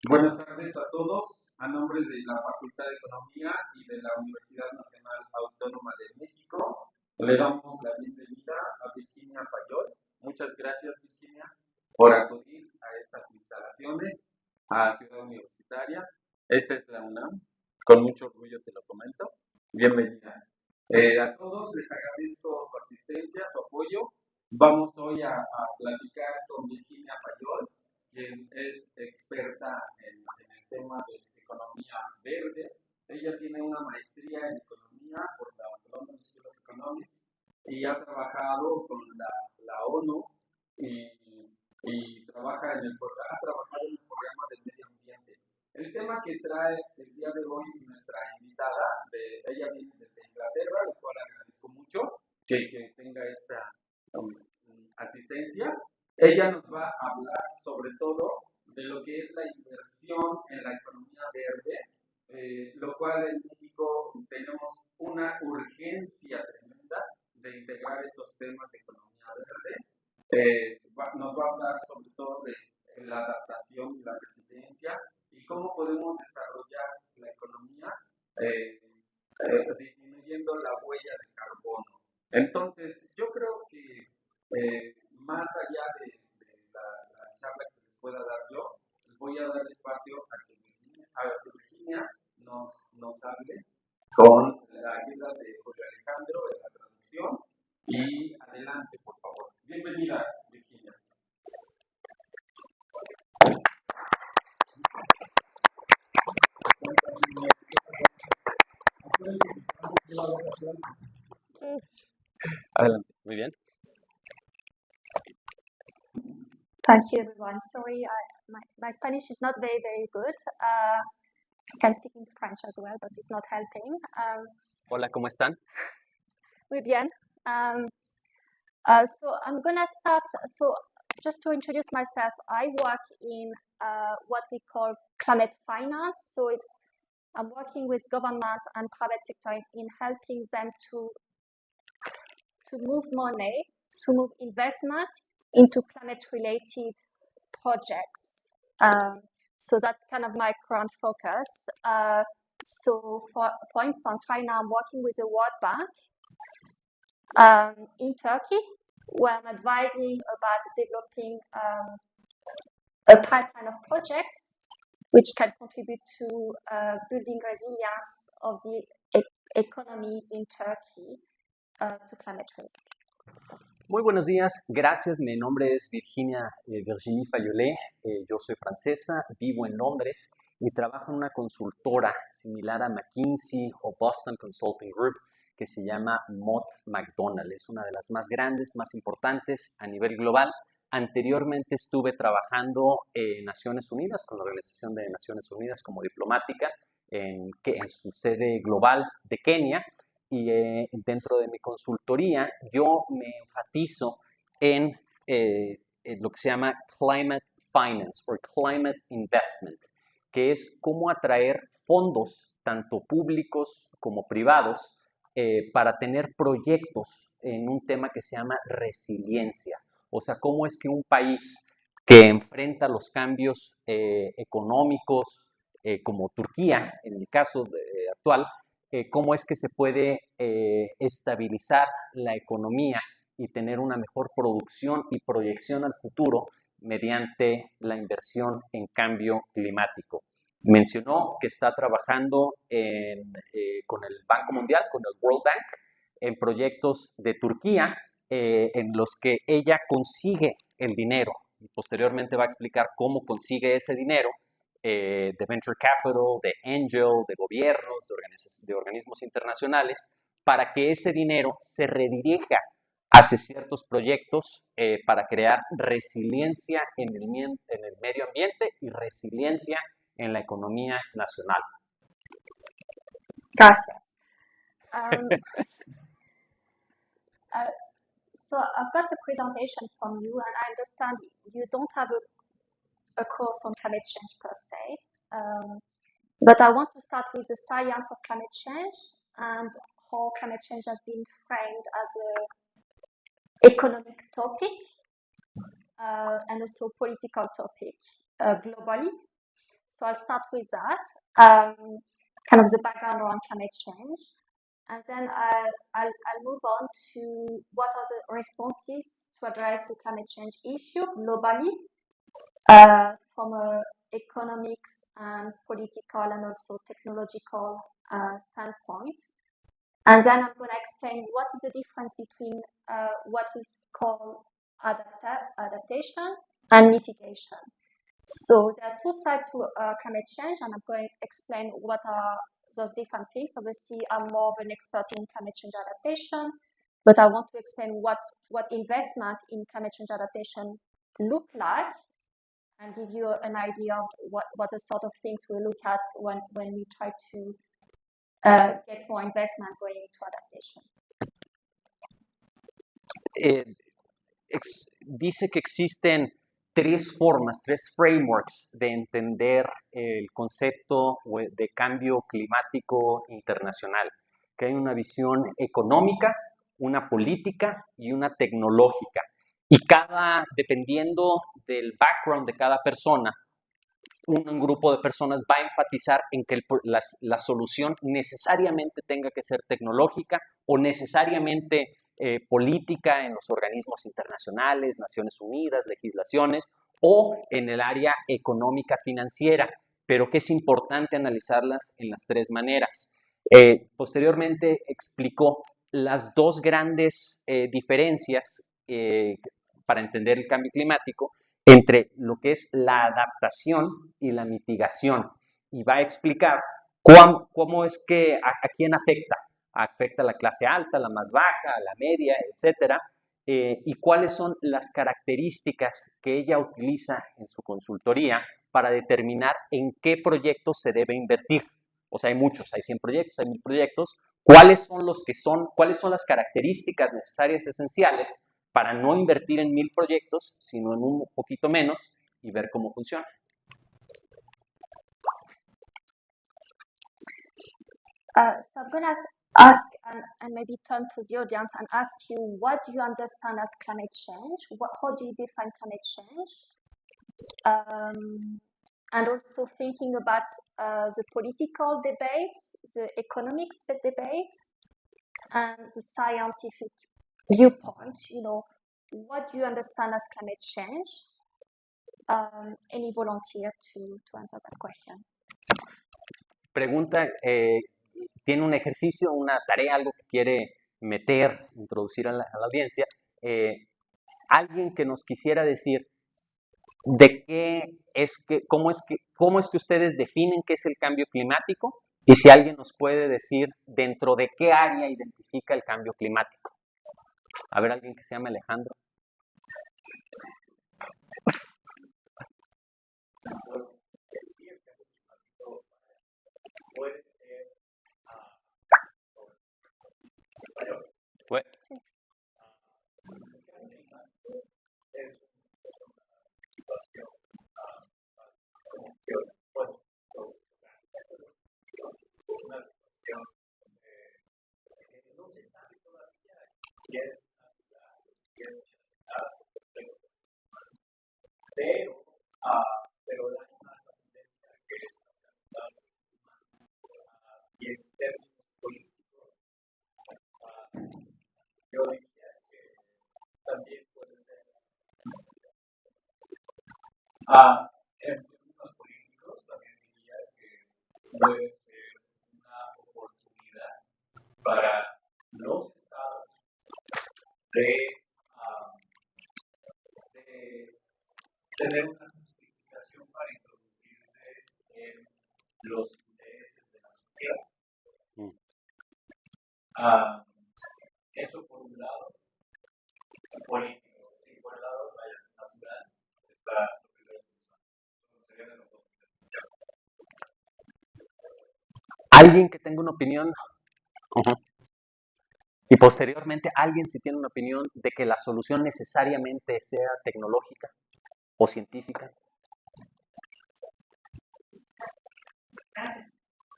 Buenas tardes a todos. A nombre de la Facultad de Economía y de la Universidad Nacional Autónoma de México, le damos la bienvenida a Virginia Fayol. Muchas gracias, Virginia, por acudir a estas instalaciones, a Ciudad Universitaria. Esta es la UNAM. Con mucho orgullo te lo comento. Bienvenida. A todos les agradezco su asistencia, su apoyo. Vamos hoy a platicar con Virginia Fayol, quien es experta en el tema de economía verde. Ella tiene una maestría en economía por la London School of Economics y ha trabajado con la ONU y, y ha trabajado en el programa del medio ambiente. El tema que trae el día de hoy nuestra invitada, ella viene desde Inglaterra, lo cual agradezco mucho que tenga esta um, asistencia. Ella nos va a hablar sobre todo de lo que es la inversión en la economía verde, lo cual en México tenemos una urgencia tremenda de integrar estos temas de economía verde. Nos va a hablar sobre todo de la adaptación y la resiliencia y cómo podemos desarrollar la economía disminuyendo la huella de carbono. Entonces, yo creo que más allá de la charla que les pueda dar yo, les voy a dar espacio a que Virginia nos hable con la ayuda de Julio Alejandro de la traducción. Y adelante, por favor. Bienvenida, Virginia. Adelante, muy bien. Thank you, everyone. Sorry, my Spanish is not very, very good. I can speak in French as well, but it's not helping. Hola, ¿cómo están? Muy bien. So I'm going to start. So just to introduce myself, I work in what we call climate finance. So I'm working with government and private sector in helping them to move money, to move investment into climate-related projects. So that's kind of my current focus. So for instance, right now I'm working with the World Bank in Turkey, where I'm advising about developing a pipeline of projects which can contribute to building resilience of the economy in Turkey to climate risk. Muy buenos días, gracias. Mi nombre es Virginie Fayolé. Yo soy francesa, vivo en Londres y trabajo en una consultora similar a McKinsey o Boston Consulting Group que se llama Mott MacDonald. Es una de las más grandes, más importantes a nivel global. Anteriormente estuve trabajando en Naciones Unidas, con la Organización de Naciones Unidas como diplomática, en su sede global de Kenia. Y dentro de mi consultoría yo me enfatizo en lo que se llama Climate Finance o Climate Investment, que es cómo atraer fondos, tanto públicos como privados, para tener proyectos en un tema que se llama resiliencia. O sea, cómo es que un país que enfrenta los cambios económicos, como Turquía, en el caso actual, cómo es que se puede estabilizar la economía y tener una mejor producción y proyección al futuro mediante la inversión en cambio climático. Mencionó que está trabajando con el Banco Mundial, con el World Bank, en proyectos de Turquía, en los que ella consigue el dinero. Y posteriormente va a explicar cómo consigue ese dinero de venture capital, de angel, de gobiernos, de organismos internacionales, para que ese dinero se redirija hacia ciertos proyectos para crear resiliencia en el medio ambiente y resiliencia en la economía nacional. Gracias. So I've got a presentation from you, and I understand you don't have a course on climate change per se, but I want to start with the science of climate change and how climate change has been framed as an economic topic and also political topic globally. So I'll start with that, kind of the background around climate change. And then I'll move on to what are the responses to address the climate change issue globally, from a economics and political and also technological standpoint. And then I'm going to explain what is the difference between what we call adaptation and mitigation. So there are two sides to climate change, and I'm going to explain what are those different things. Obviously, I'm more of an expert in climate change adaptation, but I want to explain what investment in climate change adaptation look like, and give you an idea of what the sort of things we look at when we try to get more investment going into adaptation. Dice que existen tres formas, tres frameworks de entender el concepto de cambio climático internacional, que hay una visión económica, una política y una tecnológica. Y dependiendo del background de cada persona, un grupo de personas va a enfatizar en que la solución necesariamente tenga que ser tecnológica o necesariamente política en los organismos internacionales, Naciones Unidas, legislaciones, o en el área económica financiera, pero que es importante analizarlas en las tres maneras. Posteriormente explicó las dos grandes diferencias para entender el cambio climático entre lo que es la adaptación y la mitigación, y va a explicar cómo es que a quién afecta. Afecta a la clase alta, a la más baja, a la media, etcétera, y cuáles son las características que ella utiliza en su consultoría para determinar en qué proyectos se debe invertir. O sea, hay muchos, hay 100 proyectos, hay 1000 proyectos. ¿Cuáles son las características necesarias, esenciales, para no invertir en 1000 proyectos, sino en un poquito menos y ver cómo funciona? So I'm going to ask and maybe turn to the audience and ask you, what do you understand as climate change? How do you define climate change? And also thinking about the political debate, the economics debate, and the scientific viewpoint. What do you understand as climate change? Any volunteer to answer that question? Pregunta, tiene un ejercicio, una tarea, algo que quiere introducir a la audiencia. Alguien que nos quisiera decir cómo es que ustedes definen qué es el cambio climático, y si alguien nos puede decir dentro de qué área identifica el cambio climático. A ver, alguien que se llame Alejandro. Sí. Pero la tendencia que y en términos políticos, yo diría que también puede ser, en términos políticos, también diría que puede ser una oportunidad para los estados de tener una justificación para introducirse en los intereses de la sociedad. Eso por un lado, político, y por el lado natural, está lo primero. ¿Alguien que tenga una opinión? Y posteriormente, alguien si tiene una opinión de que la solución necesariamente sea tecnológica o científica. Gracias.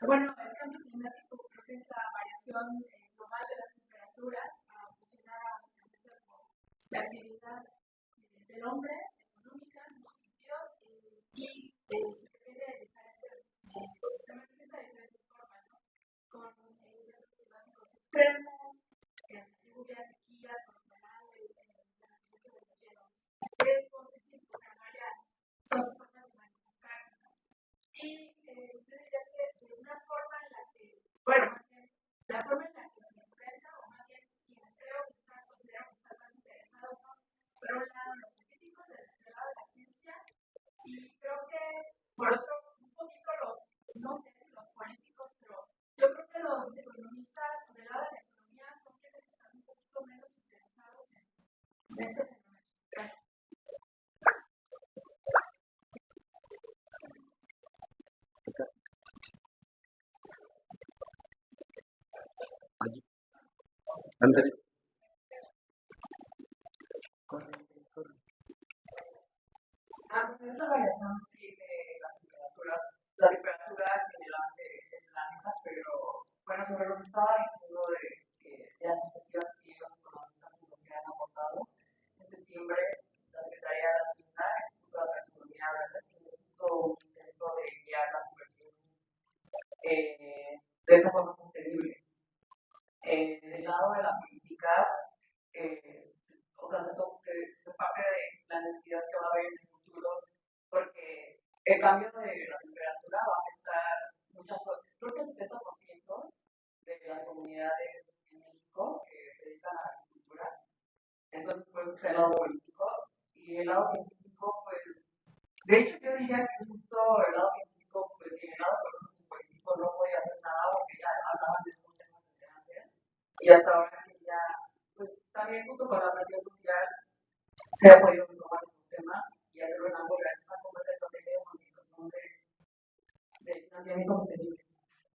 Bueno, el cambio climático creo que esta variación global de las temperaturas ocasionada por la actividad del hombre, económica, en muchos sentidos, y que depende de diferentes Y yo diría que de una forma en la que, bueno, más bien, la forma en la que se enfrenta, o más bien quienes creo que están, considero que están más interesados son, por un lado, los científicos, del lado de la ciencia, y creo que, por otro, un poquito los, no sé si los políticos, pero yo creo que los economistas del lado de la economía son quienes están un poquito menos interesados en este fenómeno. Gracias. Andrés. Pues esta variación sí de las temperaturas, la temperatura general del planeta, pero bueno, sobre lo que estaba diciendo de las perspectivas que los economistas europeos han aportado, en septiembre la Secretaría de Hacienda expuso la taxonomía verde, que es justo un intento de guiar las inversiones de esta forma sostenible. Del lado de la política, o sea, se parte de la necesidad que va a haber en el futuro, porque el cambio de la temperatura va a afectar muchas cosas. Creo que el 70% de las comunidades en México que se dedican a la agricultura. Entonces, por eso es el lado político. Y el lado científico, pues, de hecho, yo diría que justo el lado científico, pues, si el lado político no podía hacer nada, porque ya hablaban de estos temas desde antes. Y hasta ahora que ya, pues, también junto con la presión social, se ha podido tomar estos temas y hacerlo en algo realista como es la estrategia de modificación de financiamiento sostenible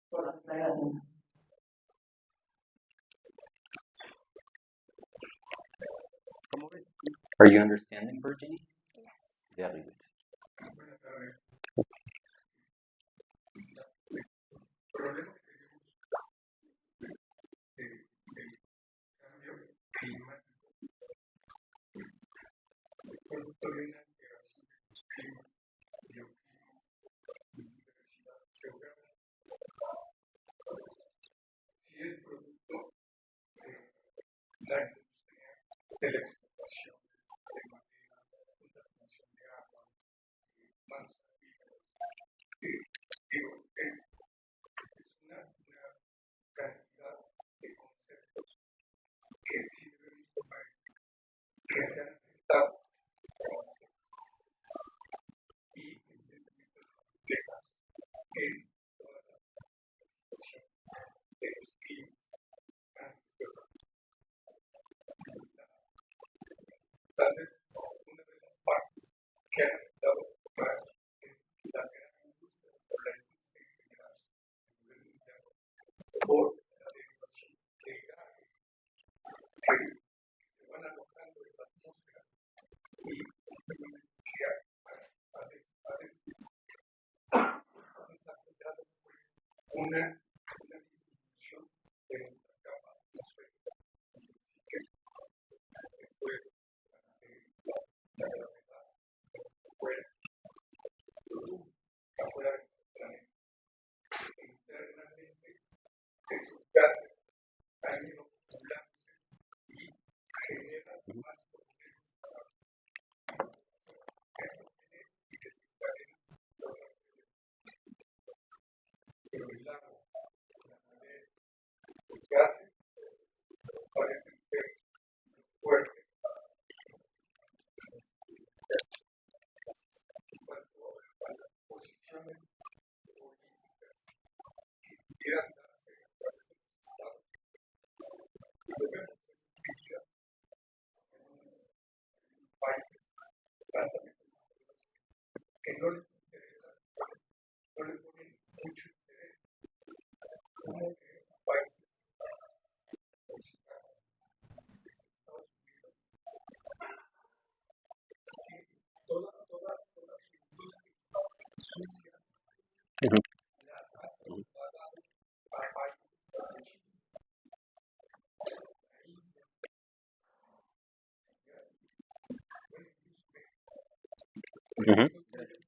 por la Secretaría de Hacienda. Are you understanding, Virginie? Yes. Very good. Problema que tenemos del cambio climático, producto de una alteración de los climas, bioclimas, diversidad geográfica. Si es producto de la industria, de la explotación de madera, contaminación de agua, manos agrícolas, digo, es una cantidad de conceptos que sí debemos tomar que se han intentado y evidentemente se reflejan en toda la situación de los climas tal vez una de las partes que han afectado más es la gran industria o la industria en general a nivel mundial por la derivación de gases que se van alojando en la atmósfera y que ha desarrollado pues, una disminución de nuestra capa atmosférica. Esto es la gravedad afuera de nuestro planeta. Internamente, esos gases han ido acumulándose y generan más problemas para la población. Eso tiene y desencadena otras cosas. Pero el agua, la madera, los gases parecen ser fuertes. En cuanto a las posiciones políticas que pudieran darse a través de los estados, debemos exigir en unos países altamente desarrollados que no les interesa, no les ponen mucho interés, como que países como Chicago, Estados Unidos, toda su industria sucia la ha trasladado a países como China, la India, bueno, incluso México. Entonces,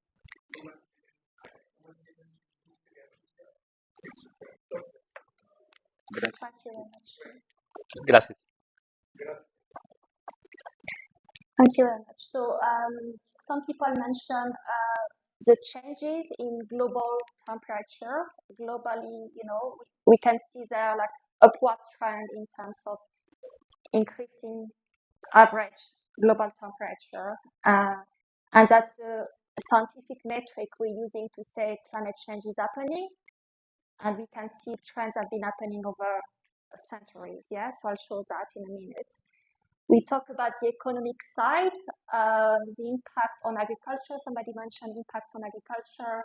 no mantienen su industria sucia en su territorio. Gracias. Thank you very much. Gracias. Gracias. Thank you very much. So some people mentioned the changes in global temperature. Globally, we can see there like upward trend in terms of increasing average global temperature. And that's a scientific metric we're using to say climate change is happening. And we can see trends have been happening over centuries. Yeah, so I'll show that in a minute. We talk about the economic side, the impact on agriculture. Somebody mentioned impacts on agriculture.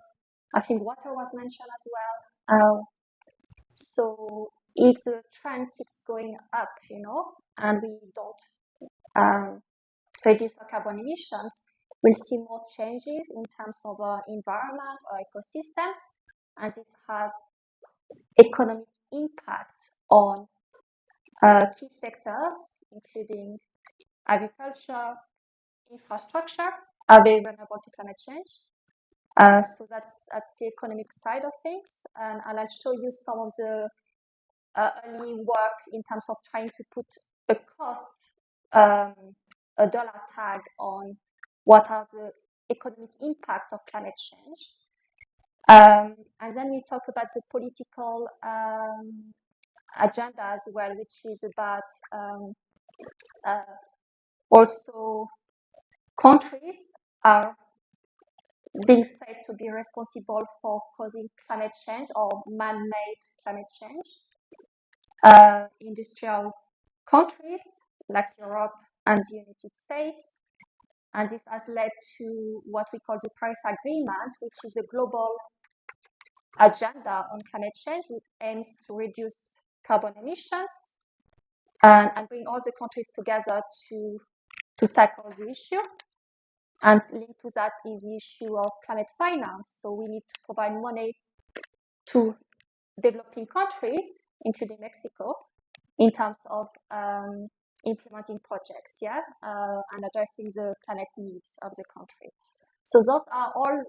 I think water was mentioned as well. So if the trend keeps going up, and we don't reduce our carbon emissions, we'll see more changes in terms of our environment or ecosystems, and this has economic impact on key sectors, including agriculture, infrastructure, are very vulnerable to climate change. So that's the economic side of things, and I'll show you some of the early work in terms of trying to put a cost, a dollar tag on what are the economic impact of climate change. And then we talk about the political agenda as well, which is about also countries are being said to be responsible for causing climate change or man-made climate change. Industrial countries like Europe and the United States. And this has led to what we call the Paris Agreement, which is a global agenda on climate change, which aims to reduce carbon emissions and bring all the countries together to tackle the issue. And linked to that is the issue of climate finance. So we need to provide money to developing countries, including Mexico, in terms of implementing projects, and addressing the climate needs of the country. So those are all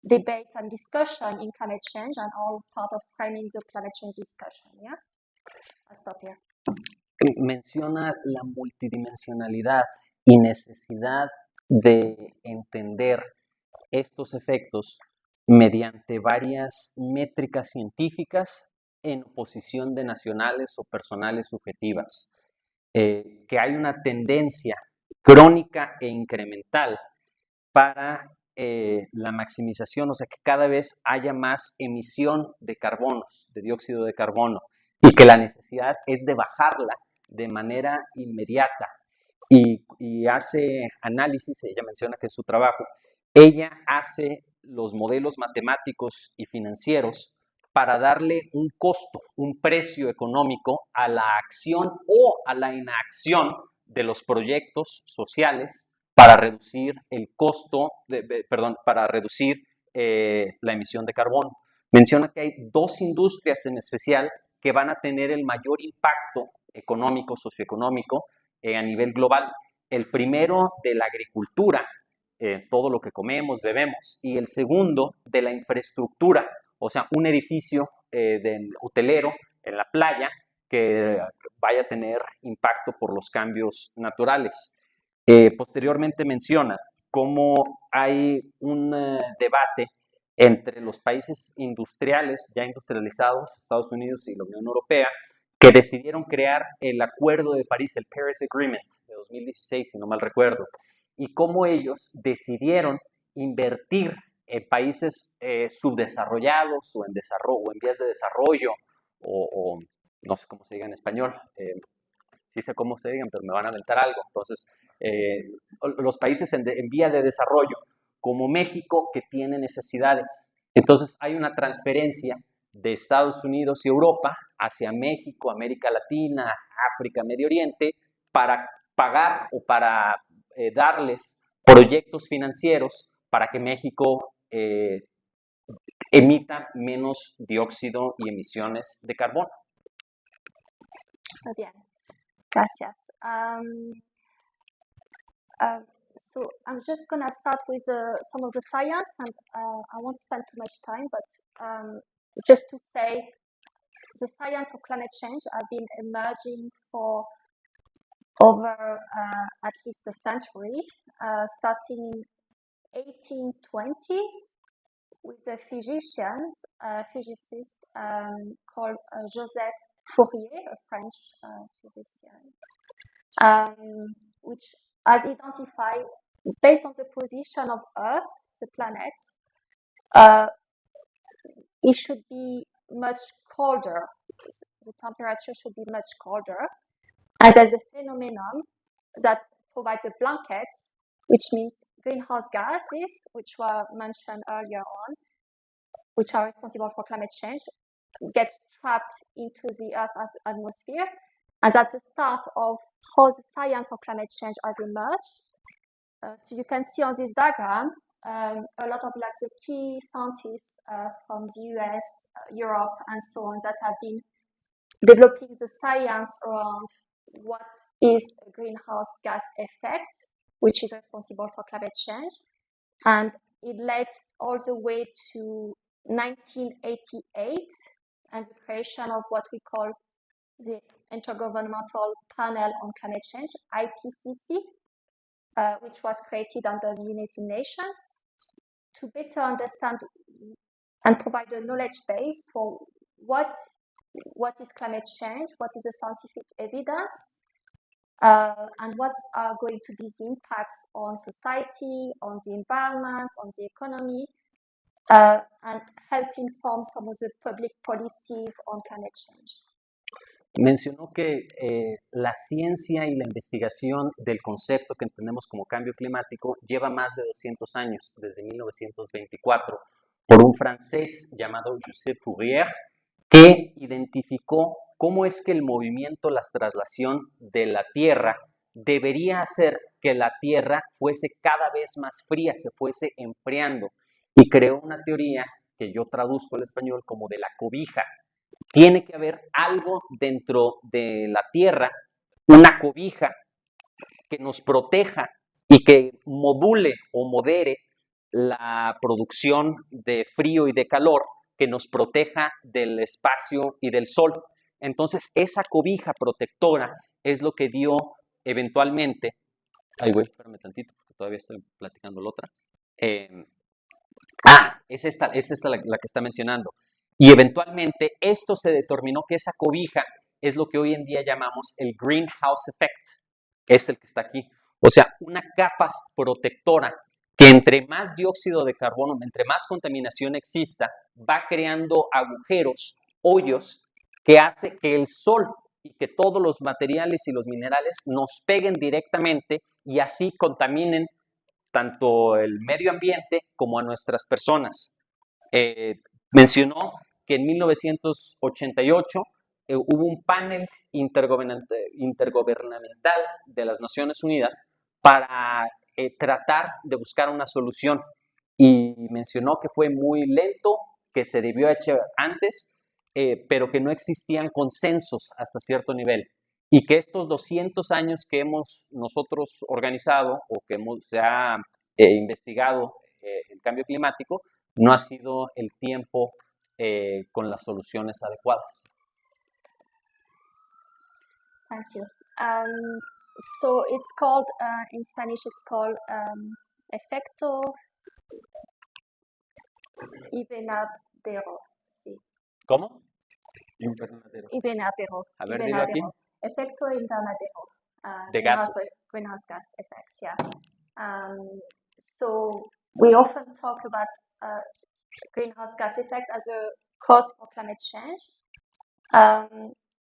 debate and discussion in climate change and all part of framing the climate change discussion, I'll stop here. Menciona la multidimensionalidad y necesidad de entender estos efectos mediante varias métricas científicas en oposición de nacionales o personales subjetivas, que hay una tendencia crónica e incremental para la maximización, o sea, que cada vez haya más emisión de carbonos, de dióxido de carbono, y que la necesidad es de bajarla de manera inmediata. Y hace análisis, ella menciona que es su trabajo, ella hace los modelos matemáticos y financieros para darle un costo, un precio económico a la acción o a la inacción de los proyectos sociales para reducir el costo, para reducir la emisión de carbono. Menciona que hay dos industrias en especial que van a tener el mayor impacto económico, socioeconómico a nivel global. El primero de la agricultura, todo lo que comemos, bebemos, y el segundo de la infraestructura, o sea, un edificio hotelero en la playa que vaya a tener impacto por los cambios naturales. Posteriormente menciona cómo hay un debate entre los países industriales, ya industrializados, Estados Unidos y la Unión Europea, que decidieron crear el Acuerdo de París, el Paris Agreement de 2016, si no mal recuerdo, y cómo ellos decidieron invertir en países subdesarrollados o en vías de desarrollo, o no sé cómo se diga en español, sí sé cómo se digan, pero me van a aventar algo. Entonces, los países en vía de desarrollo, como México, que tiene necesidades. Entonces, hay una transferencia de Estados Unidos y Europa hacia México, América Latina, África, Medio Oriente, para pagar o para darles proyectos financieros para que México emita menos dióxido y emisiones de carbono. Muy bien, gracias. So I'm just going to start with some of the science, and I won't spend too much time, but just to say the science of climate change have been emerging for over at least a century, starting 1820s with a physicist called Joseph Fourier, a French physician, which has identified, based on the position of Earth, the planet, it should be much colder. The temperature should be much colder. And there's a phenomenon that provides a blanket, which means greenhouse gases, which were mentioned earlier on, which are responsible for climate change, get trapped into the Earth's atmosphere. And that's the start of how the science of climate change has emerged. So you can see on this diagram a lot of like the key scientists from the US, Europe, and so on that have been developing the science around what is a greenhouse gas effect, which is responsible for climate change. And it led all the way to 1988 and the creation of what we call the Intergovernmental Panel on Climate Change, IPCC, which was created under the United Nations to better understand and provide a knowledge base for what is climate change, what is the scientific evidence, and what are going to be the impacts on society, on the environment, on the economy, and help inform some of the public policies on climate change. Mencionó que la ciencia y la investigación del concepto que entendemos como cambio climático lleva más de 200 años, desde 1924, por un francés llamado Joseph Fourier, que identificó cómo es que el movimiento, la traslación de la Tierra debería hacer que la Tierra fuese cada vez más fría, se fuese enfriando, y creó una teoría que yo traduzco al español como de la cobija. Tiene que haber algo dentro de la Tierra, una cobija que nos proteja y que module o modere la producción de frío y de calor, que nos proteja del espacio y del sol. Entonces, esa cobija protectora es lo que dio eventualmente... Ay, güey, espérame tantito, porque todavía estoy platicando la otra. Es esta la que está mencionando. Y eventualmente esto se determinó que esa cobija es lo que hoy en día llamamos el greenhouse effect. Es el que está aquí. O sea, una capa protectora que entre más dióxido de carbono, entre más contaminación exista, va creando agujeros, hoyos, que hace que el sol y que todos los materiales y los minerales nos peguen directamente y así contaminen tanto el medio ambiente como a nuestras personas. Mencionó que en 1988 hubo un panel intergubernamental de las Naciones Unidas para tratar de buscar una solución, y mencionó que fue muy lento, que se debió hacer antes, pero que no existían consensos hasta cierto nivel, y que estos 200 años que hemos nosotros organizado o que se ha investigado el cambio climático, no ha sido el tiempo con las soluciones adecuadas. Thank you. So it's called, in Spanish, it's called efecto invernadero. Sí. ¿Cómo? Invernadero. A ver, dilo aquí. Efecto invernadero. De gases. Greenhouse gas effect, yeah. So we often talk about greenhouse gas effect as a cause for climate change.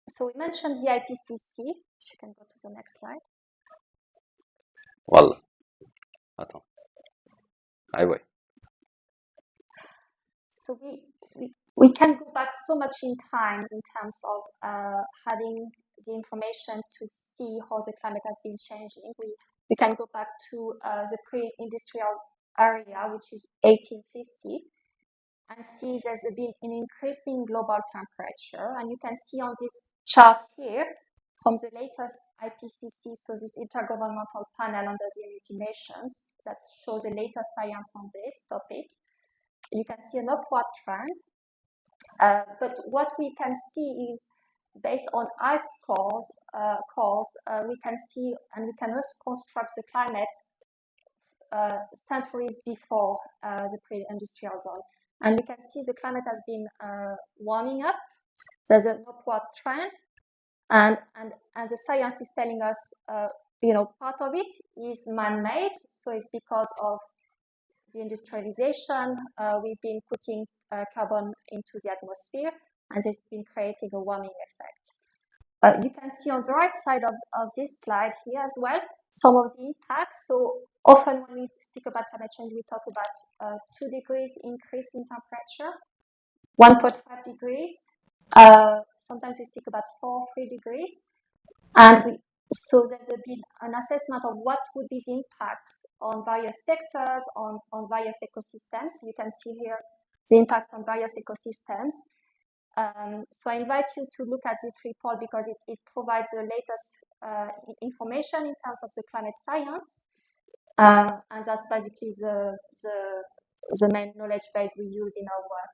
So we mentioned the IPCC. You can go to the next slide. Voilà. Attends. Ahí voy. So we can go back so much in time in terms of having the information to see how the climate has been changing. We can go back to the pre-industrial area, which is 1850, and see there's been an increasing global temperature. And you can see on this chart here from the latest IPCC, so this Intergovernmental Panel under the United Nations that shows the latest science on this topic. You can see an upward trend. But what we can see is based on ice cores, we can see and we can reconstruct the climate centuries before the pre-industrial zone. And we can see the climate has been warming up. There's an upward trend, and the science is telling us, part of it is man-made. So it's because of the industrialization. We've been putting carbon into the atmosphere, and this has been creating a warming effect. You can see on the right side of this slide here as well some of the impacts. So often when we speak about climate change, we talk about 2 degrees increase in temperature, 1.5 degrees. Sometimes we speak about 3 degrees. And so there's been an assessment of what would be the impacts on various sectors, on various ecosystems. You can see here the impacts on various ecosystems. So I invite you to look at this report because it provides the latest information in terms of the climate science. And that's basically the main knowledge base we use in our work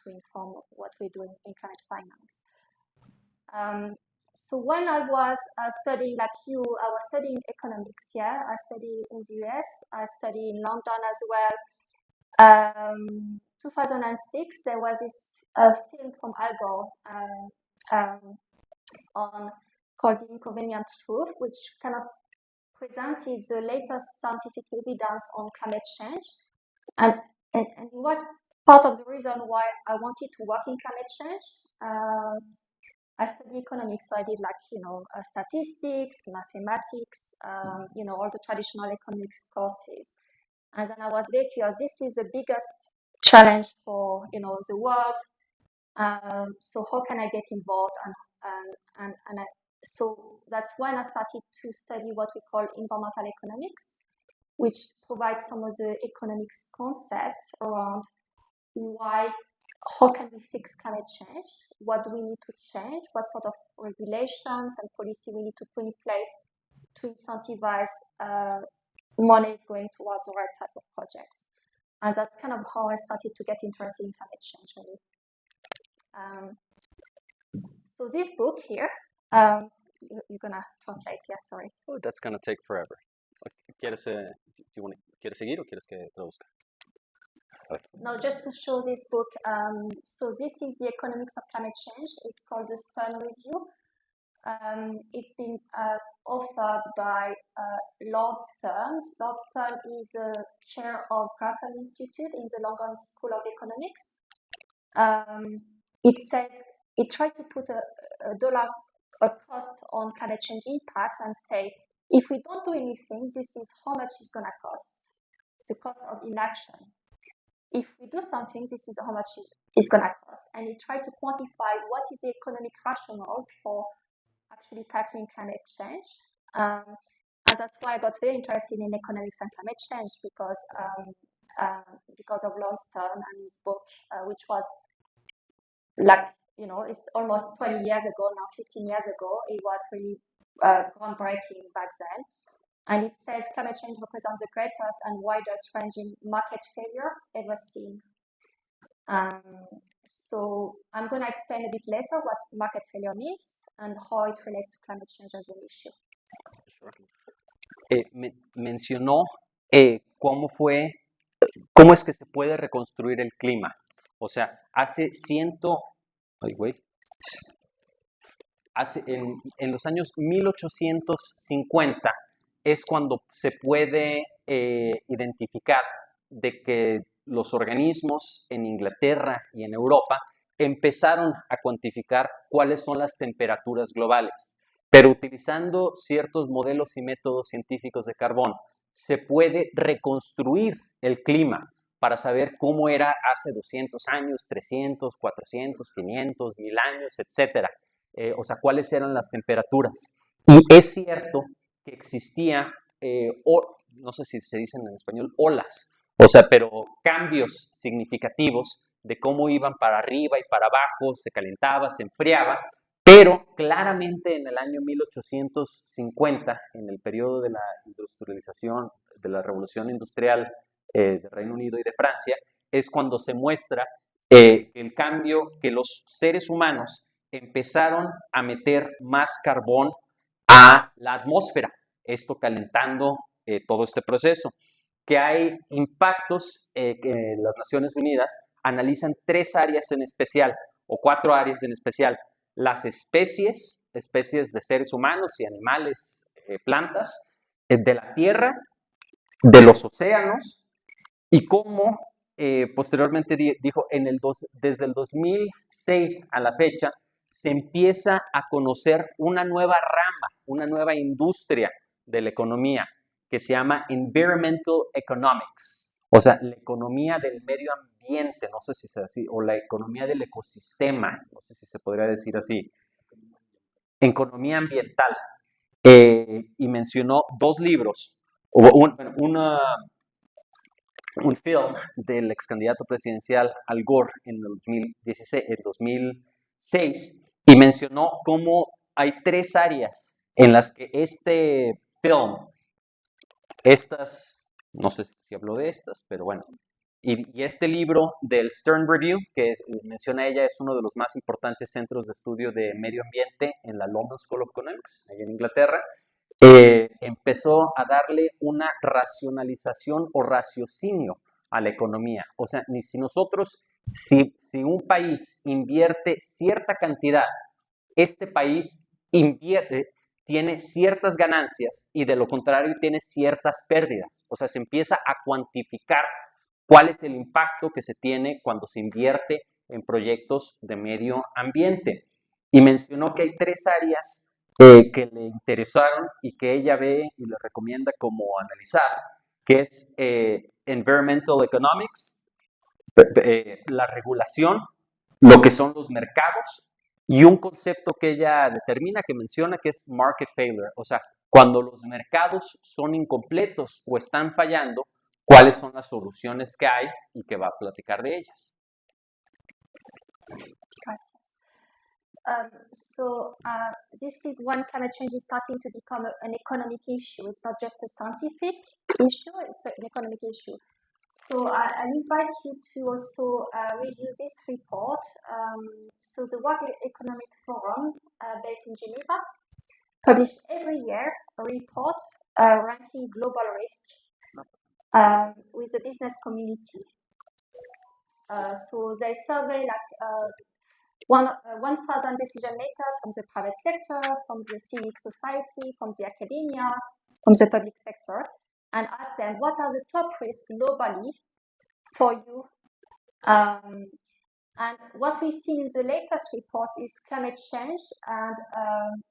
to inform what we're doing in climate finance. So when I was studying like you, I was studying economics here. I studied in the US, I studied in London as well. 2006, there was this film from Al Gore called The Inconvenient Truth, which kind of presented the latest scientific evidence on climate change. And it was part of the reason why I wanted to work in climate change. I studied economics, so I did statistics, mathematics, all the traditional economics courses. And then I was very curious, this is the biggest challenge for, the world. So how can I get involved? So that's when I started to study what we call environmental economics, which provides some of the economics concepts around how can we fix climate change? What do we need to change? What sort of regulations and policy we need to put in place to incentivize money going towards the right type of projects? And that's kind of how I started to get interested in climate change. So this book here, you're gonna translate, yeah, sorry. Oh, that's gonna take forever. ¿Quieres seguir o quieres que traduzca? No, just to show this book. So this is the economics of climate change. It's called the Stern Review. It's been authored by Lord Stern. Lord Stern is a chair of Grantham Institute in the London School of Economics. It says it tried to put a cost on climate change impacts and say, if we don't do anything, this is how much it's going to cost, the cost of inaction. If we do something, this is how much it's going to cost. And it tried to quantify what is the economic rationale for actually tackling climate change. And that's why I got very interested in economics and climate change because of Lord Stern and his book, which was it's almost 20 years ago now, 15 years ago. It was really groundbreaking back then. And it says climate change represents the greatest and widest ranging market failure ever seen. So I'm going to explain a bit later what market failure means and how it relates to climate change as an issue. Mencionó cómo es que se puede reconstruir el clima. O sea, en los años 1850 es cuando se puede identificar de que los organismos en Inglaterra y en Europa empezaron a cuantificar cuáles son las temperaturas globales, pero utilizando ciertos modelos y métodos científicos de carbón se puede reconstruir el clima para saber cómo era hace 200 años, 300, 400, 500, 1000 años, etc. O sea, cuáles eran las temperaturas. Y es cierto que existía, no sé si se dicen en español, olas, o sea, pero cambios significativos de cómo iban para arriba y para abajo, se calentaba, se enfriaba, pero claramente en el año 1850, en el periodo de la industrialización, de la revolución industrial del Reino Unido y de Francia, es cuando se muestra el cambio que los seres humanos empezaron a meter más carbón a la atmósfera, esto calentando todo este proceso. que hay impactos que las Naciones Unidas analizan 3 áreas en especial, o 4 áreas en especial. Las especies de seres humanos y animales, plantas, de la tierra, de los océanos, y cómo posteriormente dijo, desde el 2006 a la fecha, se empieza a conocer una nueva rama, una nueva industria de la economía que se llama Environmental Economics, o sea, la economía del medio ambiente, no sé si es así, o la economía del ecosistema, no sé si se podría decir así, economía ambiental. Y mencionó 2 libros, un film del ex candidato presidencial Al Gore en el 2006, y mencionó cómo hay 3 áreas en las que este film, no sé si habló de estas, pero bueno, y este libro del Stern Review, que menciona ella, es uno de los más importantes centros de estudio de medio ambiente en la London School of Economics, allá en Inglaterra. Empezó a darle una racionalización o raciocinio a la economía. O sea, si un país invierte cierta cantidad, este país tiene ciertas ganancias y de lo contrario tiene ciertas pérdidas. O sea, se empieza a cuantificar cuál es el impacto que se tiene cuando se invierte en proyectos de medio ambiente. Y mencionó que hay 3 áreas que le interesaron y que ella ve y le recomienda como analizar, que es Environmental Economics, la regulación, lo que son los mercados y un concepto que ella determina, que menciona, que es market failure, o sea, cuando los mercados son incompletos o están fallando, cuáles son las soluciones que hay y que va a platicar de ellas. Gracias. This is when climate change is starting to become an economic issue. It's not just a scientific issue, it's an economic issue. So I invite you to also review this report. So the World Economic Forum, based in Geneva, publishes every year a report ranking global risk with the business community. So they survey 1,000 decision makers from the private sector, from the civil society, from the academia, from the public sector, and ask them what are the top risks globally for you. And what we see in the latest reports is climate change, and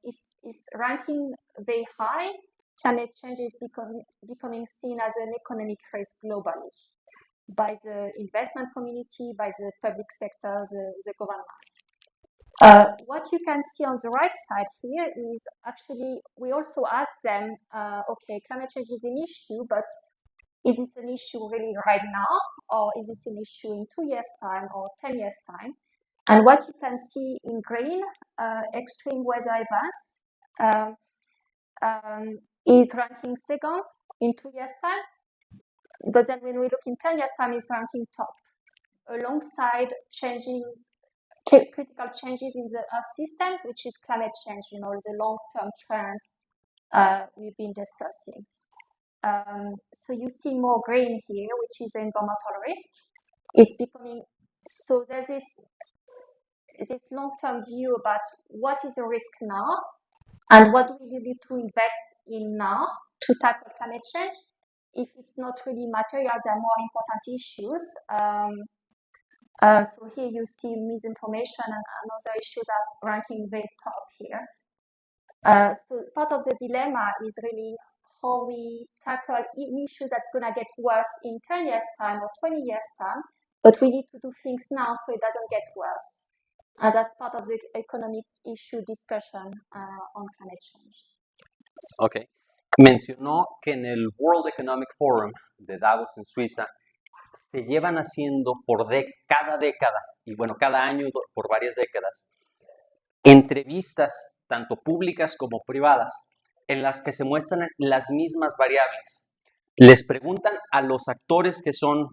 is ranking very high. Climate change is becoming seen as an economic risk globally by the investment community, by the public sector, the government. What you can see on the right side here is actually, we also ask them, okay, climate change is an issue, but is this an issue really right now, or is this an issue in 2 years' time or 10 years' time? And what you can see in green, extreme weather events, is ranking second in 2 years' time. But then when we look in 10 years' time, it's ranking top, alongside critical changes in the Earth system, which is climate change, the long-term trends we've been discussing. So you see more green here, which is environmental risk. It's becoming, so there's this long-term view about what is the risk now, and what do we need to invest in now to tackle climate change. If it's not really materials, there are more important issues. So here you see misinformation and other issues are ranking very top here. So part of the dilemma is really how we tackle issues that's going to get worse in 10 years' time or 20 years' time, but we need to do things now so it doesn't get worse. And that's part of the economic issue discussion on climate change. Okay. Mencionó que en el World Economic Forum de Davos en Suiza se llevan haciendo cada década, y bueno, cada año por varias décadas, entrevistas tanto públicas como privadas en las que se muestran las mismas variables. Les preguntan a los actores que son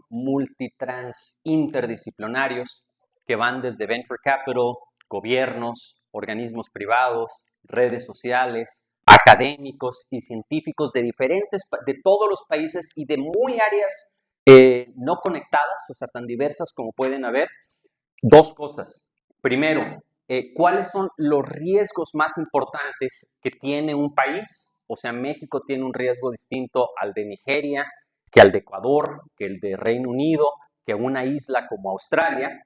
interdisciplinarios, que van desde venture capital, gobiernos, organismos privados, redes sociales, académicos y científicos de de todos los países y de muy áreas no conectadas, o sea, tan diversas como pueden haber, dos cosas. Primero, ¿cuáles son los riesgos más importantes que tiene un país? O sea, México tiene un riesgo distinto al de Nigeria, que al de Ecuador, que el de Reino Unido, que una isla como Australia.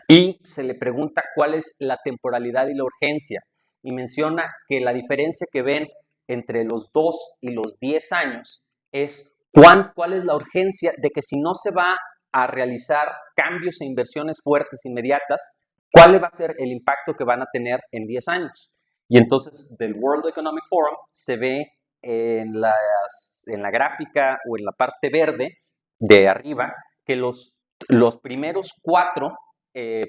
Y se le pregunta cuál es la temporalidad y la urgencia. Y menciona que la diferencia que ven entre los 2 y los 10 años es cuál es la urgencia de que si no se va a realizar cambios e inversiones fuertes inmediatas, cuál va a ser el impacto que van a tener en 10 años. Y entonces del World Economic Forum se ve en la gráfica o en la parte verde de arriba que los primeros 4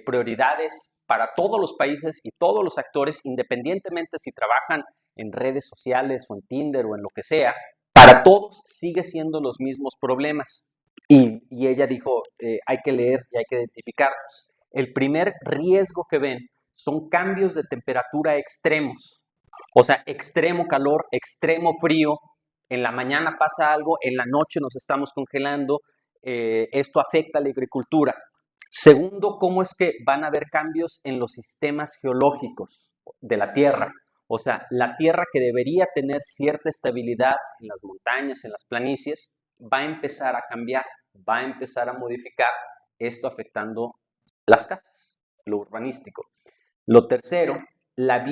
prioridades para todos los países y todos los actores, independientemente si trabajan en redes sociales o en Tinder o en lo que sea, para todos sigue siendo los mismos problemas. Y ella dijo, hay que leer y hay que identificarlos. El primer riesgo que ven son cambios de temperatura extremos. O sea, extremo calor, extremo frío. En la mañana pasa algo, en la noche nos estamos congelando. Esto afecta a la agricultura. Segundo, cómo es que van a haber cambios en los sistemas geológicos de la Tierra. O sea, la Tierra que debería tener cierta estabilidad en las montañas, en las planicies, va a empezar a cambiar, va a empezar a modificar, esto afectando las casas, lo urbanístico. Lo tercero, la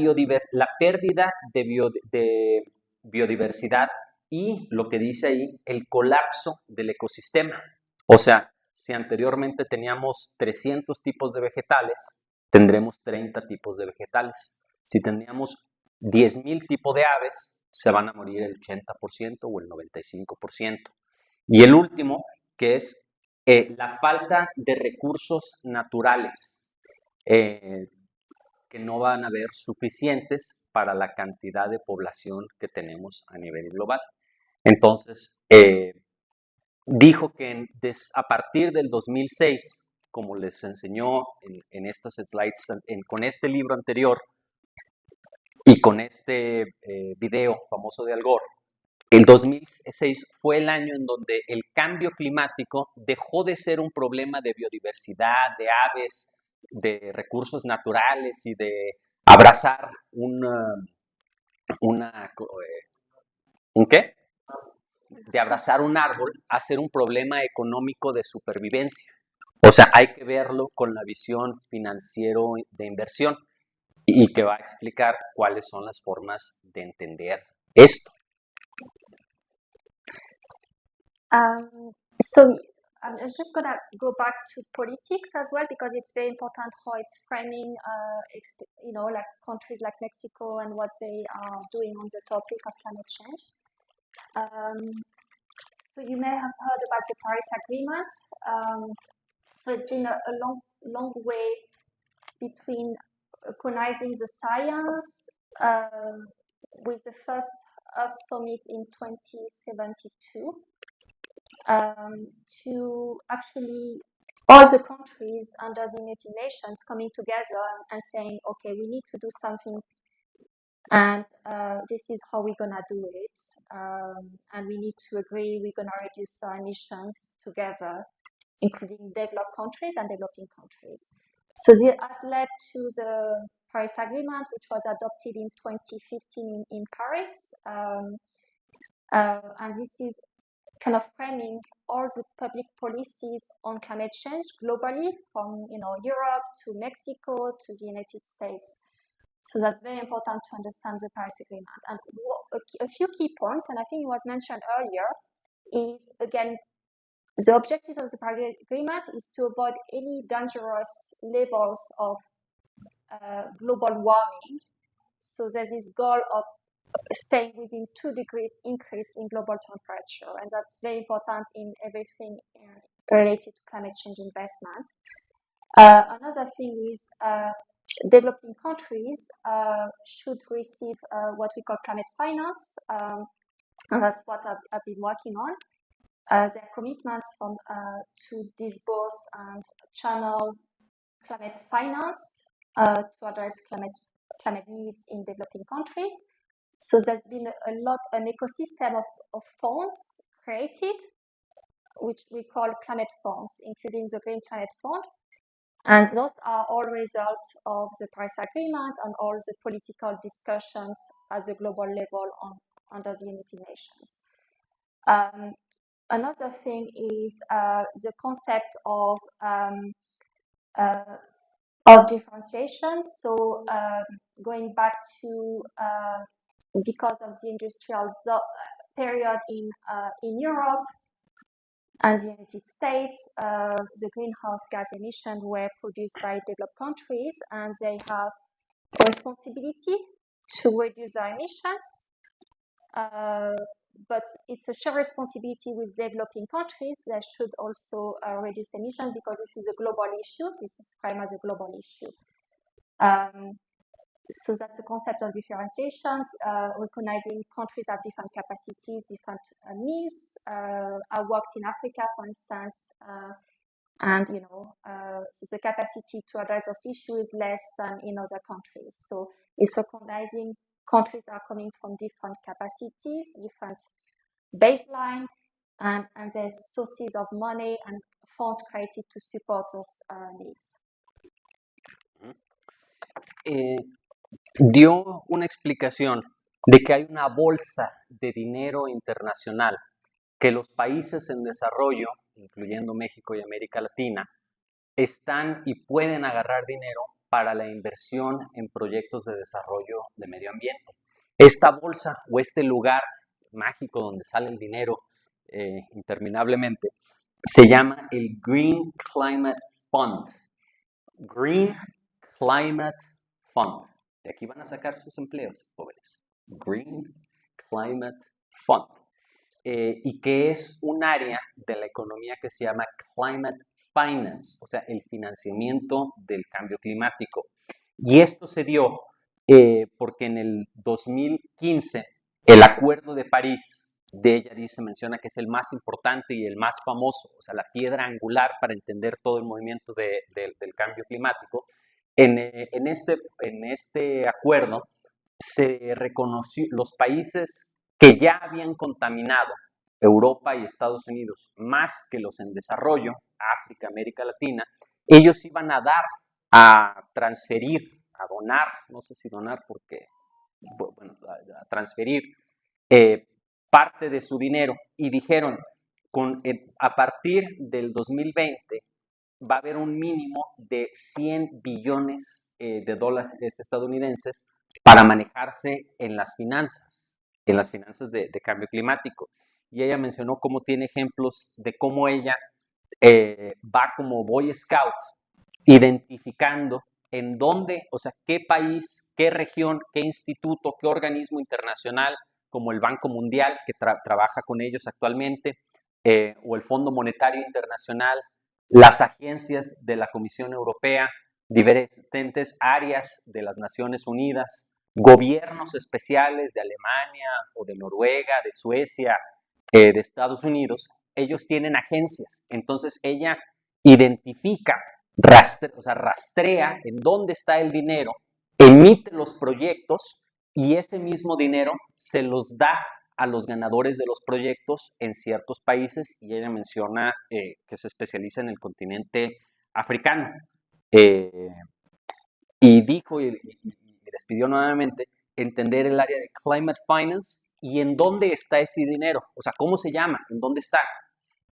pérdida de biodiversidad y lo que dice ahí, el colapso del ecosistema. O sea, si anteriormente teníamos 300 tipos de vegetales, tendremos 30 tipos de vegetales. Si teníamos 10,000 tipos de aves, se van a morir el 80% o el 95%. Y el último, que es la falta de recursos naturales, que no van a haber suficientes para la cantidad de población que tenemos a nivel global. Entonces, dijo que a partir del 2006, como les enseñó en estas slides, con este libro anterior y con este video famoso de Al Gore, el 2006 fue el año en donde el cambio climático dejó de ser un problema de biodiversidad, de aves, de recursos naturales y de abrazar ¿un qué? De abrazar un árbol a ser un problema económico de supervivencia. O sea, hay que verlo con la visión financiero de inversión y que va a explicar cuáles son las formas de entender esto. So I'm just going to go back to politics as well, because it's very important how it's framing, like countries like Mexico and what they are doing on the topic of climate change. So you may have heard about the Paris Agreement. So it's been a long way between recognizing the science with the first Earth Summit in 2072 to actually all the countries under the United Nations coming together and saying, okay, we need to do something, and this is how we're gonna do it, and we need to agree we're gonna reduce our emissions together, including developed countries and developing countries. So this has led to the Paris Agreement, which was adopted in 2015 in Paris, and this is kind of framing all the public policies on climate change globally, from Europe to Mexico to the United States. So that's very important to understand the Paris Agreement. And a few key points, and I think it was mentioned earlier, is again, the objective of the Paris Agreement is to avoid any dangerous levels of global warming. So there's this goal of staying within 2 degrees increase in global temperature, and that's very important in everything related to climate change investment. Another thing is developing countries should receive what we call climate finance, and that's what I've been working on. Their commitments to disburse and channel climate finance to address climate needs in developing countries. So there's been an ecosystem of funds created, which we call climate funds, including the Green Climate Fund. And those are all results of the Paris Agreement and all the political discussions at the global level under the United Nations. Another thing is the concept of differentiation. So going back to because of the industrial period in Europe and the United States, the greenhouse gas emissions were produced by developed countries, and they have a responsibility to reduce their emissions. But it's a shared responsibility with developing countries that should also reduce emissions, because this is a global issue. This is framed as a global issue. So that's the concept of differentiations, recognizing countries have different capacities, different means. I worked in Africa, for instance, and so the capacity to address those issues is less than in other countries. So it's recognizing countries are coming from different capacities, different baseline, and there's sources of money and funds created to support those needs. Dio una explicación de que hay una bolsa de dinero internacional que los países en desarrollo, incluyendo México y América Latina, están y pueden agarrar dinero para la inversión en proyectos de desarrollo de medio ambiente. Esta bolsa o este lugar mágico donde sale el dinero interminablemente se llama el Green Climate Fund. Green Climate Fund. De aquí van a sacar sus empleos, jóvenes. Green Climate Fund. Y que es un área de la economía que se llama Climate Finance, o sea, el financiamiento del cambio climático. Y esto se dio porque en el 2015 el Acuerdo de París, de ella menciona que es el más importante y el más famoso, o sea, la piedra angular para entender todo el movimiento del cambio climático. En este acuerdo se reconoció los países que ya habían contaminado Europa y Estados Unidos más que los en desarrollo, África, América Latina, ellos iban a dar, a transferir, a donar, no sé si donar porque, bueno, a transferir parte de su dinero, y dijeron, a partir del 2020 va a haber un mínimo de 100 billones de dólares estadounidenses para manejarse en las finanzas de cambio climático. Y ella mencionó cómo tiene ejemplos de cómo ella va como Boy Scout identificando en dónde, o sea, qué país, qué región, qué instituto, qué organismo internacional, como el Banco Mundial, que trabaja con ellos actualmente, o el Fondo Monetario Internacional, las agencias de la Comisión Europea, diferentes áreas de las Naciones Unidas, gobiernos especiales de Alemania o de Noruega, de Suecia, de Estados Unidos, ellos tienen agencias. Entonces ella identifica, rastrea en dónde está el dinero, emite los proyectos y ese mismo dinero se los da a los ganadores de los proyectos en ciertos países, y ella menciona que se especializa en el continente africano. Y dijo, y les pidió nuevamente, entender el área de Climate Finance y en dónde está ese dinero, o sea, cómo se llama, en dónde está,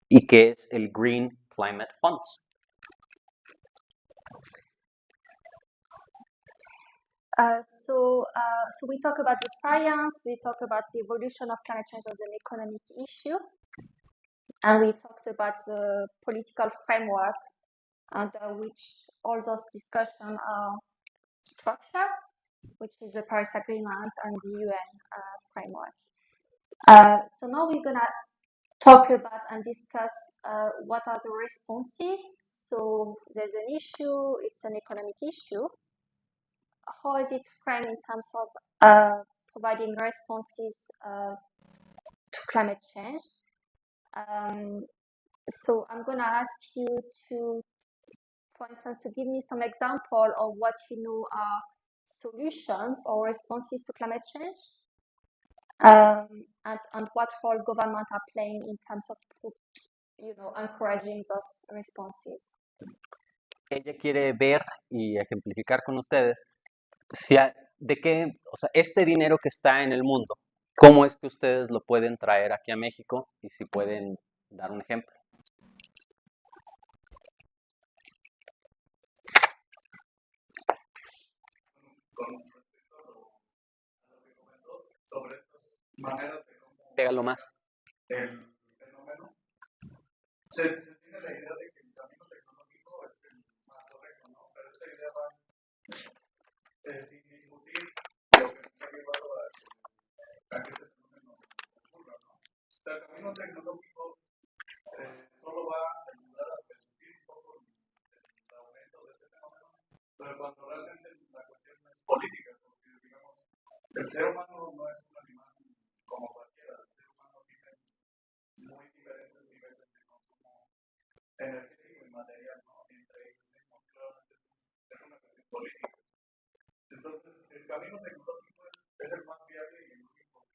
y qué es el Green Climate Funds. So we talk about the science, we talk about the evolution of climate change as an economic issue, and we talked about the political framework under which all those discussions are structured, which is the Paris Agreement and the UN framework. So now we're going to talk about and discuss what are the responses. So there's an issue, it's an economic issue. How is it framed in terms of providing responses to climate change? So I'm going to ask you to, for instance, to give me some example of what you know are solutions or responses to climate change. and what role government are playing in terms of, encouraging those responses. Ella quiere ver y ejemplificar con ustedes de qué, o sea, este dinero que está en el mundo, cómo es que ustedes lo pueden traer aquí a México y si pueden dar un ejemplo. Con respecto a lo que comentó sobre estas maneras de cómo Pégalo más. el fenómeno, se tiene la idea de que el camino tecnológico es el más correcto, ¿no? Pero esta idea va sin discutir lo que está llevado a que este fenómeno ocurra, ¿no? O sea, el camino tecnológico solo va a ayudar a reducir un poco el aumento de este fenómeno, pero cuando realmente la cuestión es política, porque digamos, el ser humano no es un animal como cualquiera, el ser humano tiene muy diferentes niveles de consumo energético y material, ¿no? Entre ellos mismos, claramente es una cuestión política. Entonces, el camino tecnológico es el más viable y el único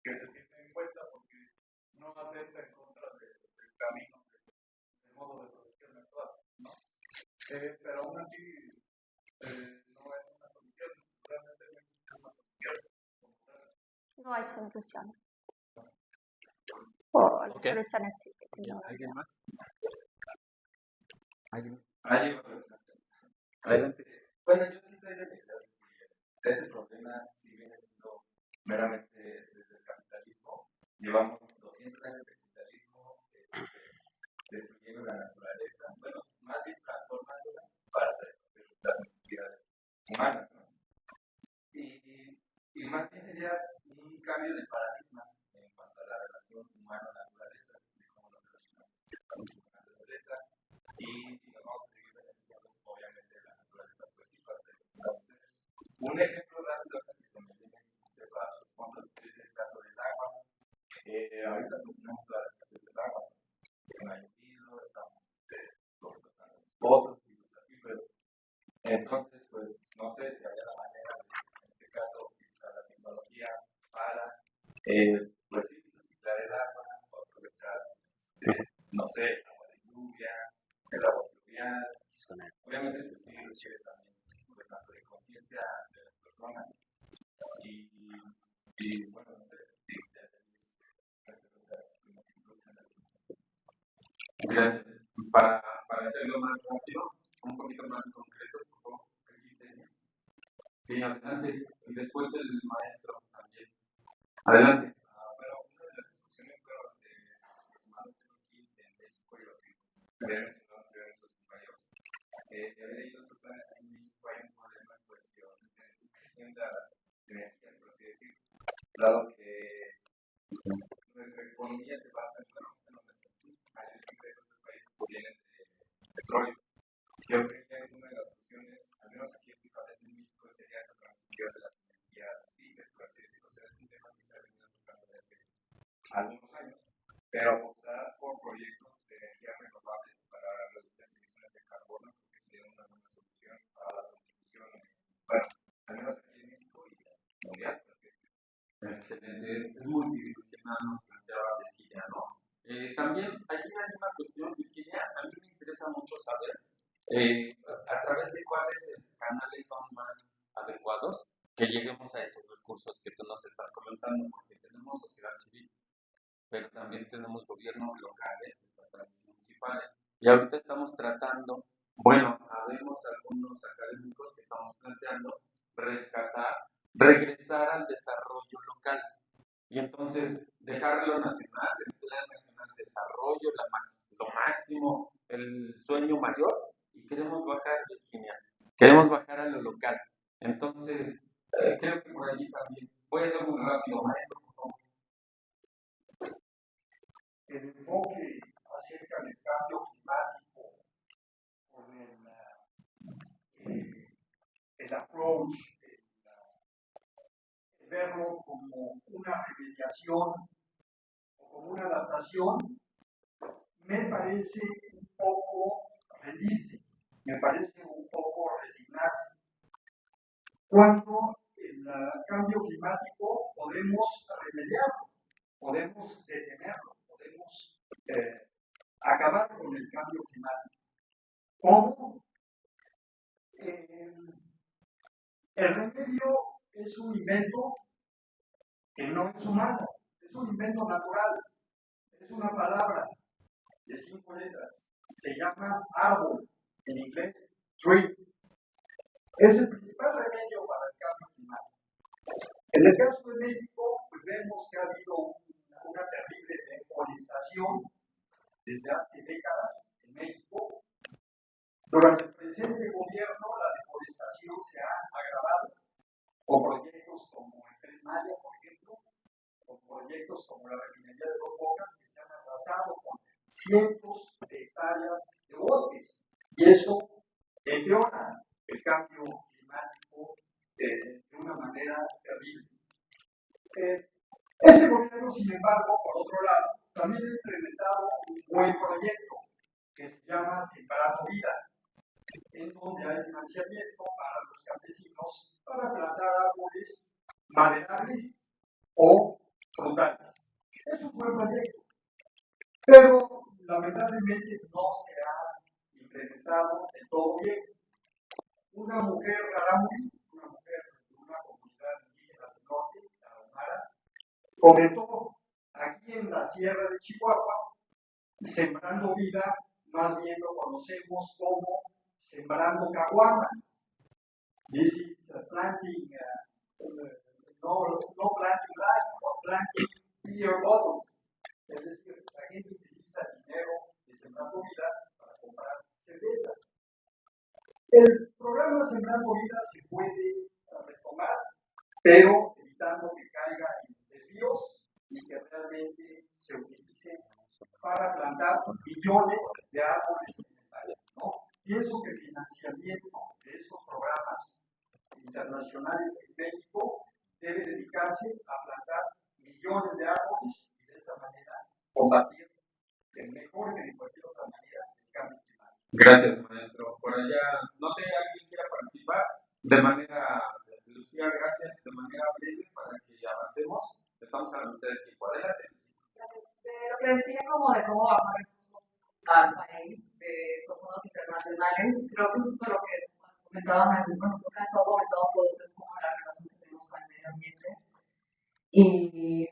que se tiene en cuenta porque no atenta en contra del camino, del modo de producción actual, ¿no? Pero aún así, no es una solución, realmente no existe una solución como tal. No hay solución. O la Okay. solución es tecnología. ¿Alguien más? Adelante. Bueno, yo sí soy de la idea de que este problema, si viene siendo meramente desde el capitalismo, llevamos 200 años de capitalismo destruyendo la naturaleza, bueno, más bien transformándola para satisfacer las necesidades humanas, ¿no? Y más bien sería un cambio de paradigma en cuanto a la relación humano-naturaleza, de cómo nos relacionamos con la naturaleza, y si nos vamos a seguir beneficiando, obviamente, la naturaleza, pues sí va a ser. Entonces, un ejemplo rápido que se me viene para los fondos es el caso del agua. Ahorita pues tenemos toda la escasez del agua, no hay hilo, estamos cortando los pozos y los acuíferos. Entonces, pues no sé si había la manera de, en este caso, utilizar la tecnología para, pues sí, reciclar el agua, o aprovechar, no sé, el agua de lluvia, el agua pluvial. Obviamente, pues sí requiere también un tanto de conciencia de las personas. Y bueno, gracias. Para hacerlo más rápido, un poquito más concreto, por favor. Sí, adelante. Y después el maestro también. Adelante. Bueno, una de las discusiones aproximadamente aquí en México y lo que había mencionado anteriormente sus compañeros, había leído personas que en México hay un problema en cuestión de la energía, por así decirlo, dado que nuestra economía se basa en nuestros mayores ingresos del país provienen de petróleo. Yo creo que una de las soluciones, al menos aquí en México, sería la transición de las energías libres, por así decirlo. O sea, es un tema que se ha venido tocando desde algunos años, pero apostar por proyectos de energía renovable para reducir las emisiones de carbono, porque sería una buena solución para la contribución, bueno, al menos aquí en México y mundial. Excelente, es multidimensional, nos planteaba Virginia, ¿no? También aquí hay una cuestión, Virginia, a mí me interesa mucho saber a través de cuáles canales son más adecuados que lleguemos a esos recursos que tú nos estás comentando, porque tenemos sociedad civil, pero también tenemos gobiernos locales, estatales y municipales. Y ahorita estamos tratando, bueno, habemos algunos académicos que estamos planteando regresar al desarrollo local. Y entonces, dejar lo nacional, el plan nacional de desarrollo, lo máximo, el sueño mayor, y queremos bajar, Virginia, queremos bajar a lo local. Entonces, creo que por allí también, puede ser muy rápido, maestro, por favor. El enfoque acerca del cambio climático, con el approach, el verlo como una remediación o como una adaptación, me parece un poco rendirse, me parece un poco resignarse. Cuando el cambio climático podemos remediarlo, podemos detenerlo, podemos acabar con el cambio climático. ¿Cómo? El remedio es un invento que no es humano, es un invento natural, es una palabra de 5 letras, se llama árbol, en inglés tree. Es el principal remedio para el cambio climático. En el caso de México, pues vemos que ha habido una terrible deforestación desde hace décadas en México. Durante el presente gobierno, la deforestación se ha agravado con proyectos como el Tren Maya, por ejemplo, con proyectos como la refinería de Dos Bocas, que se han arrasado con cientos de hectáreas de bosques. Y eso empeora el cambio climático de una manera terrible. Este gobierno, sin embargo, por otro lado, también ha implementado un buen proyecto que se llama Sembrando Vida, en donde hay financiamiento para los campesinos para plantar árboles maderables o frutales. Es un buen proyecto, pero lamentablemente no se ha implementado del todo bien. Una mujer rarámuri, una mujer de una comunidad indígena del norte, la Ahumara, comentó aquí en la Sierra de Chihuahua, Sembrando Vida, más bien lo conocemos como sembrando caguamas. This is planting, no planting life, or planting beer bottles. Es decir, la gente utiliza el dinero de Sembrando Vida para comprar cervezas. El programa Sembrando Vida se puede retomar, pero evitando que caiga en desvíos y que realmente se utilice para plantar millones de árboles en el país, ¿no? Pienso que el financiamiento de estos programas internacionales en México debe dedicarse a plantar millones de árboles y de esa manera combatir mejor que de cualquier otra manera el cambio climático. Gracias, maestro. Por allá, no sé, ¿alguien quiera participar? De manera, Lucía, gracias, de manera breve para que avancemos. Estamos a la mitad del tiempo. Adelante. Lo que decía como de cómo bajar recursos al país de estos fondos internacionales, creo que justo lo que comentaban algunos, lo que ha estado comentado puede ser como la relación que tenemos con el medio ambiente. Y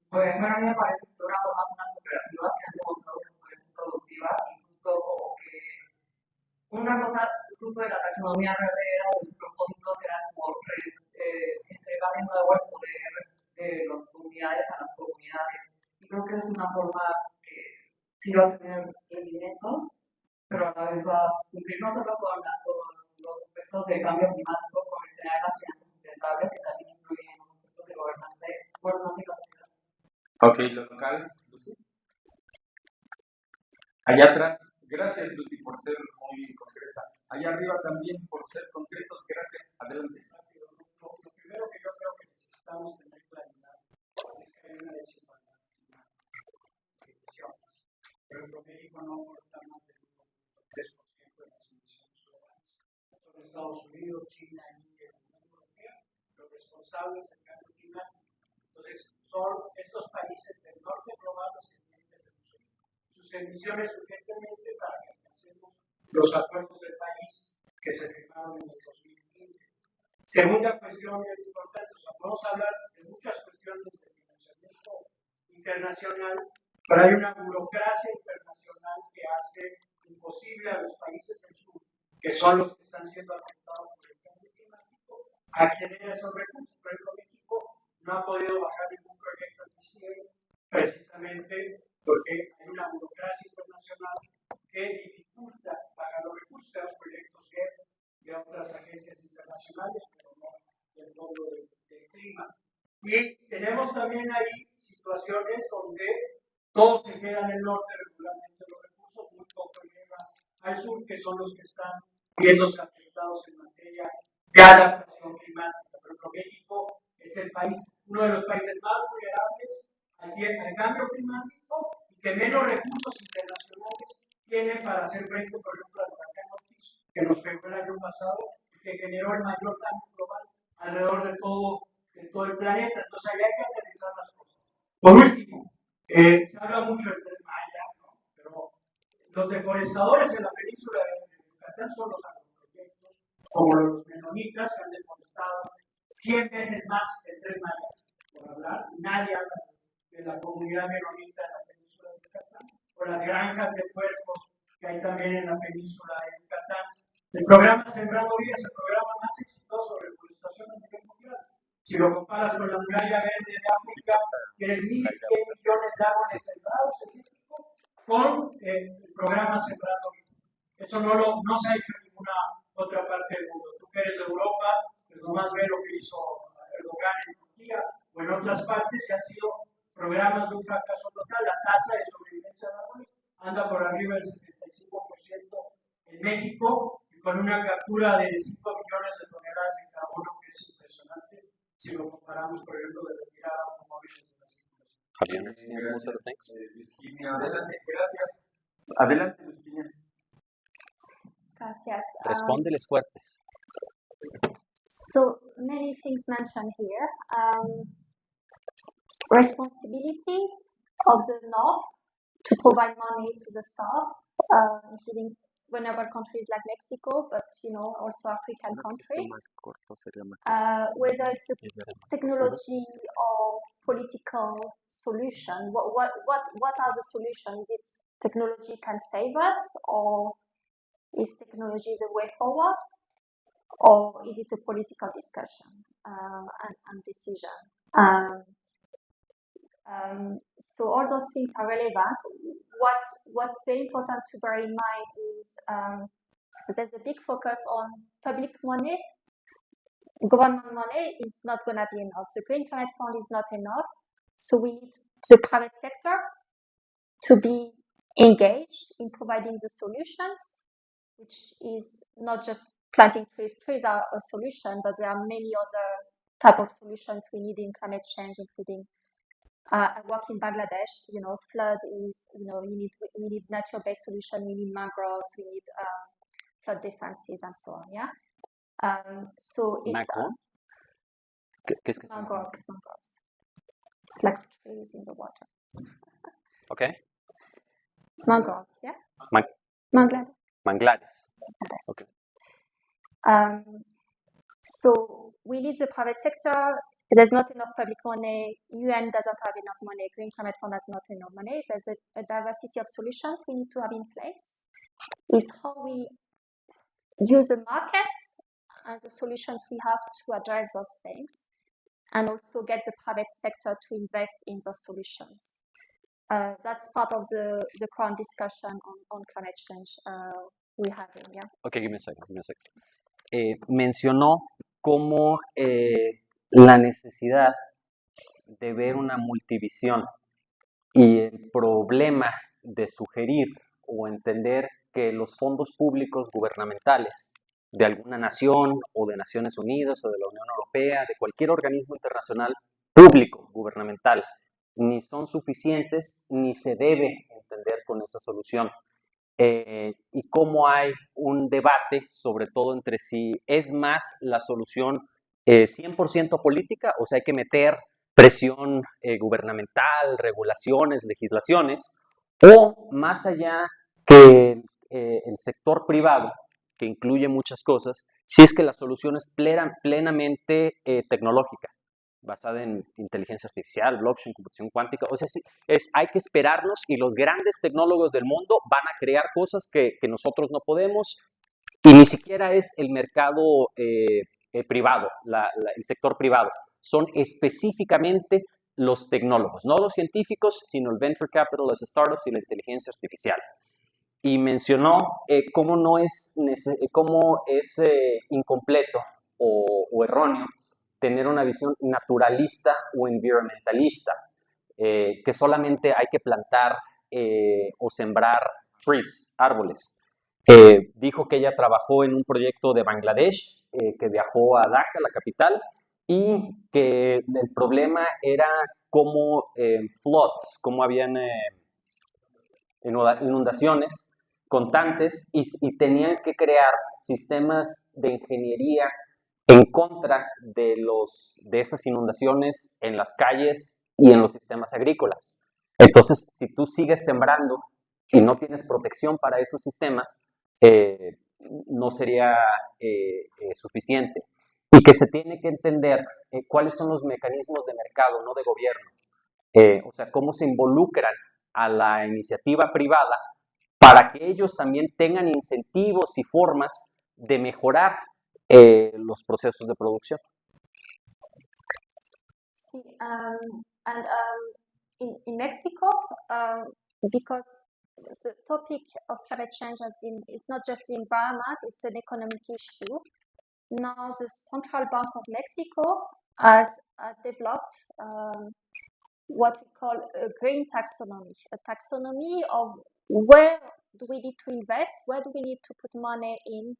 pues, bueno, a mí me parece que de una forma son las cooperativas que han demostrado que pueden ser productivas y justo como que una cosa justo de la taxonomía verde era de sus propósitos era como entregar de nuevo el poder de las comunidades a las comunidades. Y creo que es una forma que sí va a tener rendimientos, pero a la vez va a cumplir no solo con los aspectos de cambio climático, con el tener las finanzas sustentables, que también incluyen los aspectos de gobernanza y la sociedad. Ok, lo local, Lucy. Allá atrás, gracias Lucy por ser muy concreta. Allá arriba también por ser concretos, gracias. Adelante. Lo primero que yo creo que necesitamos tener claridad es que hay una desigualdad de emisiones. Por ejemplo, México no aporta más del 3% de las emisiones globales. Son Estados Unidos, China, India y la Unión Europea los responsables del cambio climático. Entonces, son estos países del norte global los que tienen que reducir sus emisiones urgentemente para que alcancemos los acuerdos del país que se firmaron en el 2015. Segunda cuestión muy importante, vamos a hablar de muchas cuestiones de financiamiento internacional, pero hay una burocracia internacional que hace imposible a los países del sur, que son los que están siendo afectados por el cambio climático, acceder a esos recursos. Por ejemplo, México no ha podido bajar ningún proyecto anti-cielo precisamente porque hay una burocracia internacional que dificulta pagar los recursos de los proyectos de otras agencias internacionales, pero no del Fondo del Clima. Y tenemos también ahí situaciones donde todo se queda en el norte regularmente los recursos, muy poco llega al sur, que son los que están viéndose afectados en materia de adaptación climática. Por ejemplo, México es el país, uno de los países más vulnerables al cambio climático y que menos recursos internacionales tiene para hacer frente, por ejemplo, al huracán Otis, que nos pegó el año pasado y que generó el mayor daño global alrededor de todo el planeta. Entonces, allá hay que analizar las cosas. Por último, se habla mucho del Tren Maya, ¿no? Pero los deforestadores en la península de Yucatán son los agroproyectos, como los menonitas que han deforestado 100 veces más que el Tren Maya, por hablar. Nadie habla de la comunidad menonita en la península de Yucatán, o las granjas de puercos que hay también en la península de Yucatán. El programa Sembrando Vida es el programa más exitoso de reforestación a nivel mundial. Si lo comparas con la muralla verde de África, tienes 1.100 millones de árboles sembrados en México con el programa Sembrando Vida. Eso no se ha hecho en ninguna otra parte del mundo. Tú que eres de Europa, pues nomás ve lo que hizo Erdogan en Turquía o en otras partes, que han sido programas de un fracaso total. La tasa de sobrevivencia de árboles anda por arriba del 75% en México, y con una captura de 5 millones de toneladas de carbono, que es impresionante si lo comparamos, por ejemplo, de retirar automóviles de la circulación. Virginia, adelante, gracias. Adelante, Virginia. Gracias. Respóndeles fuertes. So many things mentioned here. Responsibilities of the North to provide money to the South, including vulnerable countries like Mexico, but also African countries. Whether it's a technology or political solution, what are the solutions? Is it technology can save us, or is technology the way forward, or is it a political discussion and decision? So all those things are relevant. What's very important to bear in mind is there's a big focus on public money. Government money is not going to be enough. The Green Climate Fund is not enough. So we need the private sector to be engaged in providing the solutions, which is not just planting trees. Trees are a solution, but there are many other type of solutions we need in climate change, including I work in Bangladesh. Flood is, we need nature-based solution. We need mangroves. We need flood defenses and so on. Yeah. So it's mangroves. It's like trees in the water. Okay. Mangroves. Yeah. Manglares. Okay. So we need the private sector. There's not enough public money. UN doesn't have enough money. Green Climate Fund has not enough money. There's a diversity of solutions we need to have in place. Is how we use the markets and the solutions we have to address those things, and also get the private sector to invest in those solutions. That's part of the current discussion on climate change we're having. Yeah. Okay, give me a second. Mencionó cómo la necesidad de ver una multivisión y el problema de sugerir o entender que los fondos públicos gubernamentales de alguna nación o de Naciones Unidas o de la Unión Europea, de cualquier organismo internacional público gubernamental, ni son suficientes ni se debe entender con esa solución. Y cómo hay un debate, sobre todo entre si es más la solución 100% política, o sea, hay que meter presión gubernamental, regulaciones, legislaciones, o más allá que el sector privado, que incluye muchas cosas, si es que la solución es plenamente tecnológica, basada en inteligencia artificial, blockchain, computación cuántica. O sea, hay que esperarnos, y los grandes tecnólogos del mundo van a crear cosas que nosotros no podemos, y ni siquiera es el mercado privado, el sector privado. Son específicamente los tecnólogos, no los científicos, sino el venture capital, las startups y la inteligencia artificial. Y mencionó cómo es incompleto o erróneo tener una visión naturalista o environmentalista, que solamente hay que plantar o sembrar trees, árboles. Dijo que ella trabajó en un proyecto de Bangladesh, que viajó a Dhaka, la capital, y que el problema era cómo floods, cómo habían inundaciones constantes, y tenían que crear sistemas de ingeniería en contra de esas inundaciones en las calles y en los sistemas agrícolas. Entonces, si tú sigues sembrando y no tienes protección para esos sistemas, no sería suficiente. Y que se tiene que entender cuáles son los mecanismos de mercado, no de gobierno. O sea, cómo se involucran a la iniciativa privada para que ellos también tengan incentivos y formas de mejorar los procesos de producción. See, and in Mexico, because the topic of climate change it's not just the environment, it's an economic issue. Now the Central Bank of Mexico has developed what we call a green taxonomy, a taxonomy of where do we need to invest, where do we need to put money in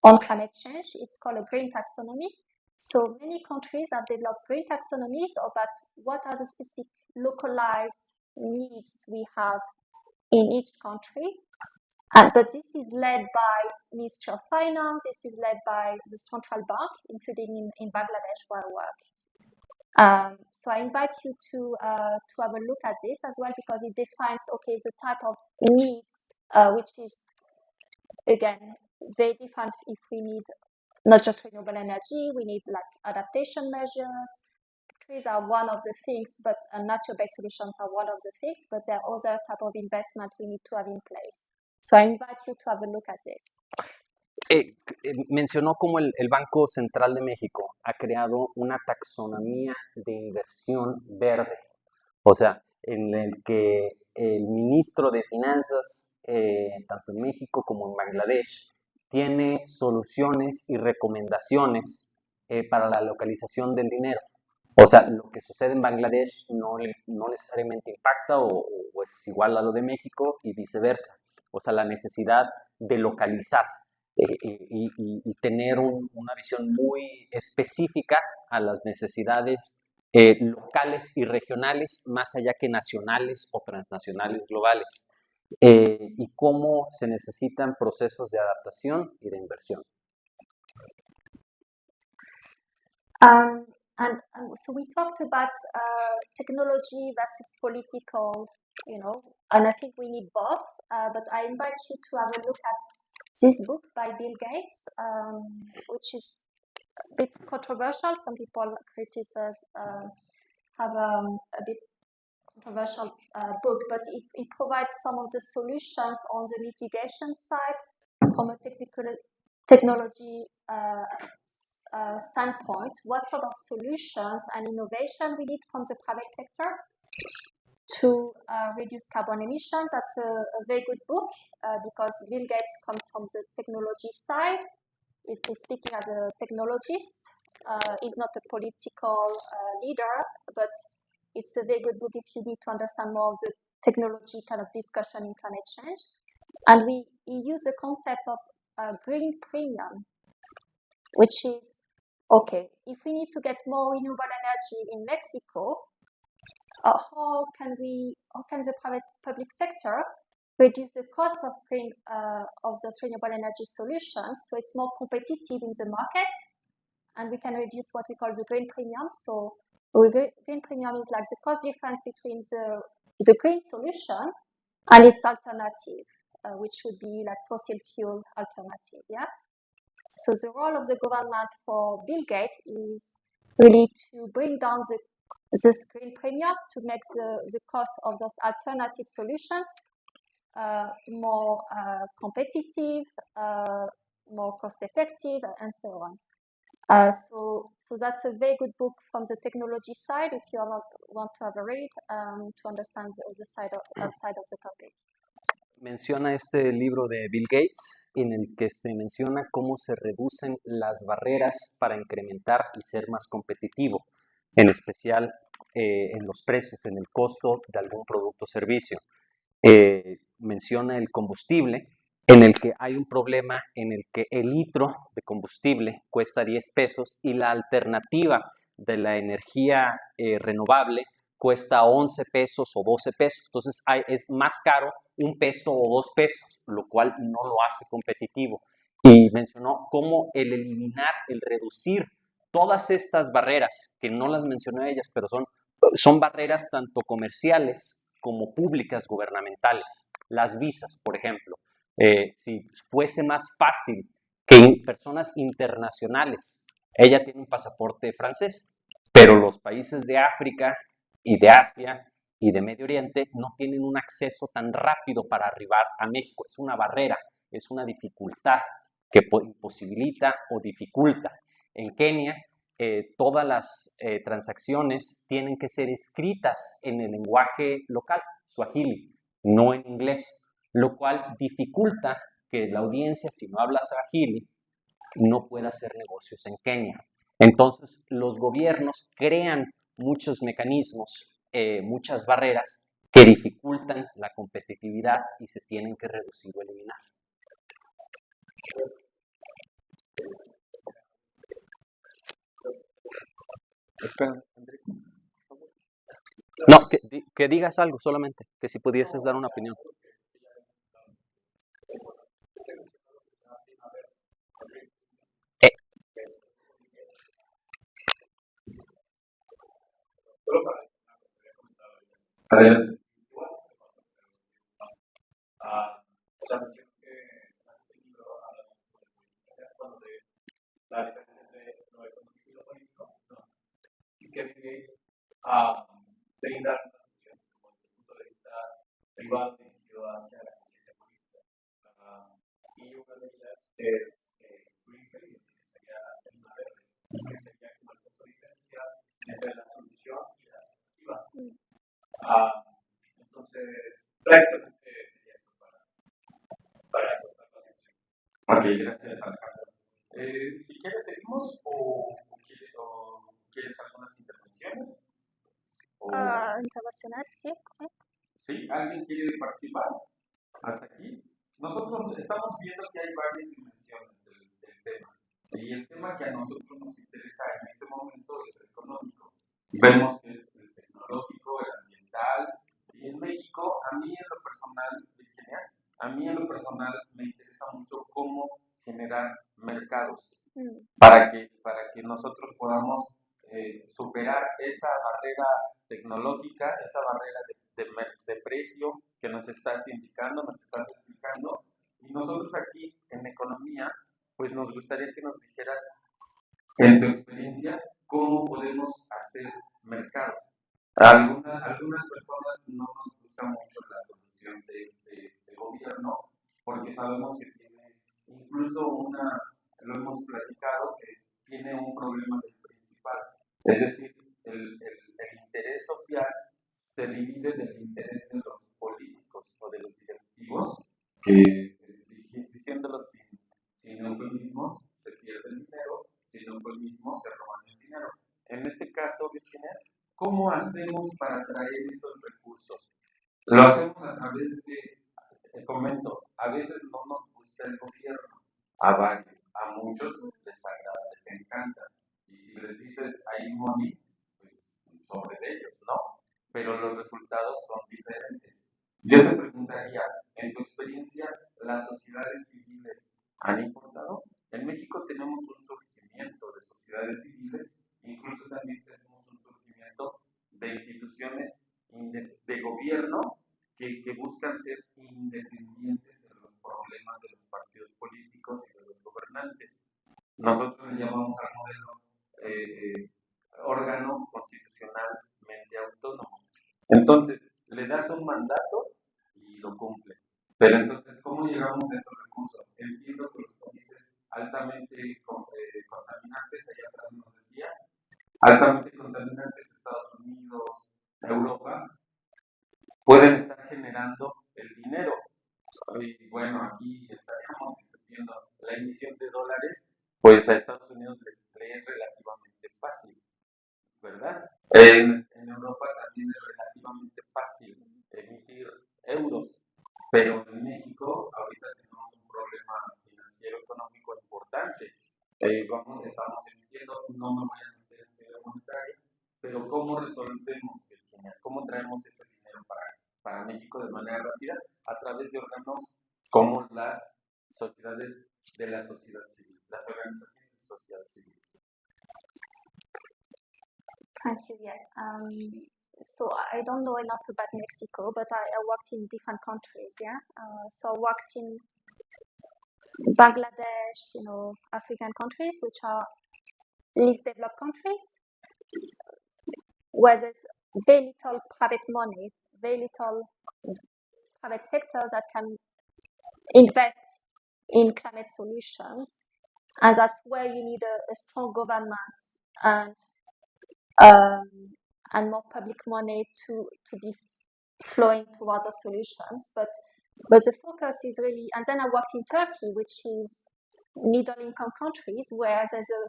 on climate change. It's called a green taxonomy. So many countries have developed green taxonomies about what are the specific localized needs we have in each country. But this is led by Ministry of Finance, this is led by the Central Bank, including in Bangladesh where I work. So I invite you to have a look at this as well, because it defines, okay, the type of needs, which is, again, very different if we need not just renewable energy, we need like adaptation measures. Trees are one of the things, but nature-based solutions are one of the things, but there are other type of investment we need to have in place. So I invite you to have a look at this. Mencionó cómo el Banco Central de México ha creado una taxonomía de inversión verde, o sea, en el que el ministro de Finanzas, tanto en México como en Bangladesh, tiene soluciones y recomendaciones para la localización del dinero. O sea, lo que sucede en Bangladesh no necesariamente impacta o es igual a lo de México y viceversa. O sea, la necesidad de localizar y tener una visión muy específica a las necesidades locales y regionales, más allá que nacionales o transnacionales globales, y cómo se necesitan procesos de adaptación y de inversión. And so we talked about technology versus political, and I think we need both. But I invite you to have a look at this book by Bill Gates, which is a bit controversial. Some people criticize have a bit controversial book, but it provides some of the solutions on the mitigation side from a technology standpoint. What sort of solutions and innovation we need from the private sector to reduce carbon emissions. That's a very good book because Bill Gates comes from the technology side. He's speaking as a technologist. He's not a political leader, but it's a very good book if you need to understand more of the technology kind of discussion in climate change. And he used the concept of green premium, which is, okay, if we need to get more renewable energy in Mexico, how can the public sector reduce the cost of those renewable energy solutions so it's more competitive in the market, and we can reduce what we call the green premium. So green premium is like the cost difference between the green solution and its alternative, which would be like fossil fuel alternative. Yeah. So the role of the government for Bill Gates is really to bring down this green premium to make the cost of those alternative solutions more competitive, more cost effective, and so on. So that's a very good book from the technology side if you want to have a read to understand that side of the topic. Menciona este libro de Bill Gates en el que se menciona cómo se reducen las barreras para incrementar y ser más competitivo, en especial en los precios, en el costo de algún producto o servicio. Menciona el combustible, en el que hay un problema en el que el litro de combustible cuesta 10 pesos y la alternativa de la energía renovable cuesta 11 pesos o 12 pesos. Entonces es más caro 1 peso o 2 pesos, lo cual no lo hace competitivo. Y mencionó cómo el eliminar, el reducir todas estas barreras, que no las mencionó ellas, pero son son barreras tanto comerciales como públicas gubernamentales. Las visas, por ejemplo. Si fuese más fácil que personas internacionales, ella tiene un pasaporte francés, pero los países de África y de Asia y de Medio Oriente no tienen un acceso tan rápido para arribar a México. Es una barrera, es una dificultad que imposibilita o dificulta. En Kenia, todas las transacciones tienen que ser escritas en el lenguaje local, Swahili, no en inglés, lo cual dificulta que la audiencia, si no habla Swahili, no pueda hacer negocios en Kenia. Entonces, los gobiernos crean muchos mecanismos, muchas barreras que dificultan la competitividad y se tienen que reducir o eliminar. No, que digas algo solamente, que si pudieses dar una opinión. Adelante. La diferencia entre lo económico y lo político, y que Bill Gates brinda una solución desde el punto de vista privado dirigido hacia la conciencia política. Y una de ellas es Greenpeace, que sería la Lima Verde, que sería como el punto diferencial entre la solución y la alternativa. Entonces, prácticamente sería esto para contar la solución. Ok, gracias, Alejandro. Si quieres, seguimos o quieres algunas intervenciones. Intervenciones, sí, sí. ¿Sí? ¿Alguien quiere participar? ¿Hasta aquí? Nosotros estamos viendo que hay varias dimensiones del tema. Y el tema que a nosotros nos interesa en este momento es el económico. Vemos que es el tecnológico, el ambiental. Y en México, a mí en lo personal, Virginia, me interesa mucho cómo generar mercados para que nosotros podamos superar esa barrera tecnológica, esa barrera de precio que nos estás indicando, y nosotros aquí en economía, pues nos gustaría que nos dijeras, en tu experiencia, cómo podemos hacer mercados. Algunas personas no nos gusta mucho la solución de gobierno, porque sabemos que tiene incluso lo hemos platicado, que tiene un problema principal. Es decir, el interés social se divide del interés de los políticos o de los directivos, que diciéndolo sin eufemismos, se pierde el dinero, sin eufemismos, se roban el dinero. En este caso, Virginia, ¿cómo hacemos para traer esos recursos? Lo hacemos a través te comento, a veces no nos gusta el gobierno, a varios, a muchos les agrada, les encanta, y si les dices hay money, pues sobre ellos, ¿no? Pero los resultados son diferentes. Yo te preguntaría, en tu experiencia, ¿las sociedades civiles han importado? En México tenemos un surgimiento de sociedades civiles, incluso también tenemos un surgimiento de instituciones de gobierno que buscan ser independientes de los problemas de los partidos políticos y de los gobernantes. Nosotros le llamamos al modelo órgano constitucionalmente autónomo. Entonces, le das un mandato y lo cumple. Pero entonces, ¿cómo llegamos a esos recursos? Entiendo que los países altamente contaminantes, allá atrás nos decías, altamente contaminantes, Estados Unidos, Europa, pueden estar generando el dinero. Y bueno, aquí estaríamos discutiendo la emisión de dólares, pues a Estados Unidos le es relativamente fácil, ¿verdad? En Europa también es relativamente fácil emitir euros, pero en México ahorita tenemos un problema financiero económico importante. Estamos emitiendo, no me voy a meter en teoría monetaria, pero ¿cómo resolvemos, Virginia? ¿Cómo traemos ese dinero para México de manera rápida? A través de órganos como las sociedades de la sociedad civil, las organizaciones de sociedad civil. Thank you. Yeah. so I don't know enough about Mexico, but I worked in different countries. Yeah, so I worked in Bangladesh, African countries, which are least developed countries, where there's very little private money, very little private sectors that can invest in climate solutions, and that's where you need a strong government and more public money to be flowing towards the solutions. But the focus is really, and then I worked in Turkey, which is middle income countries, where there's a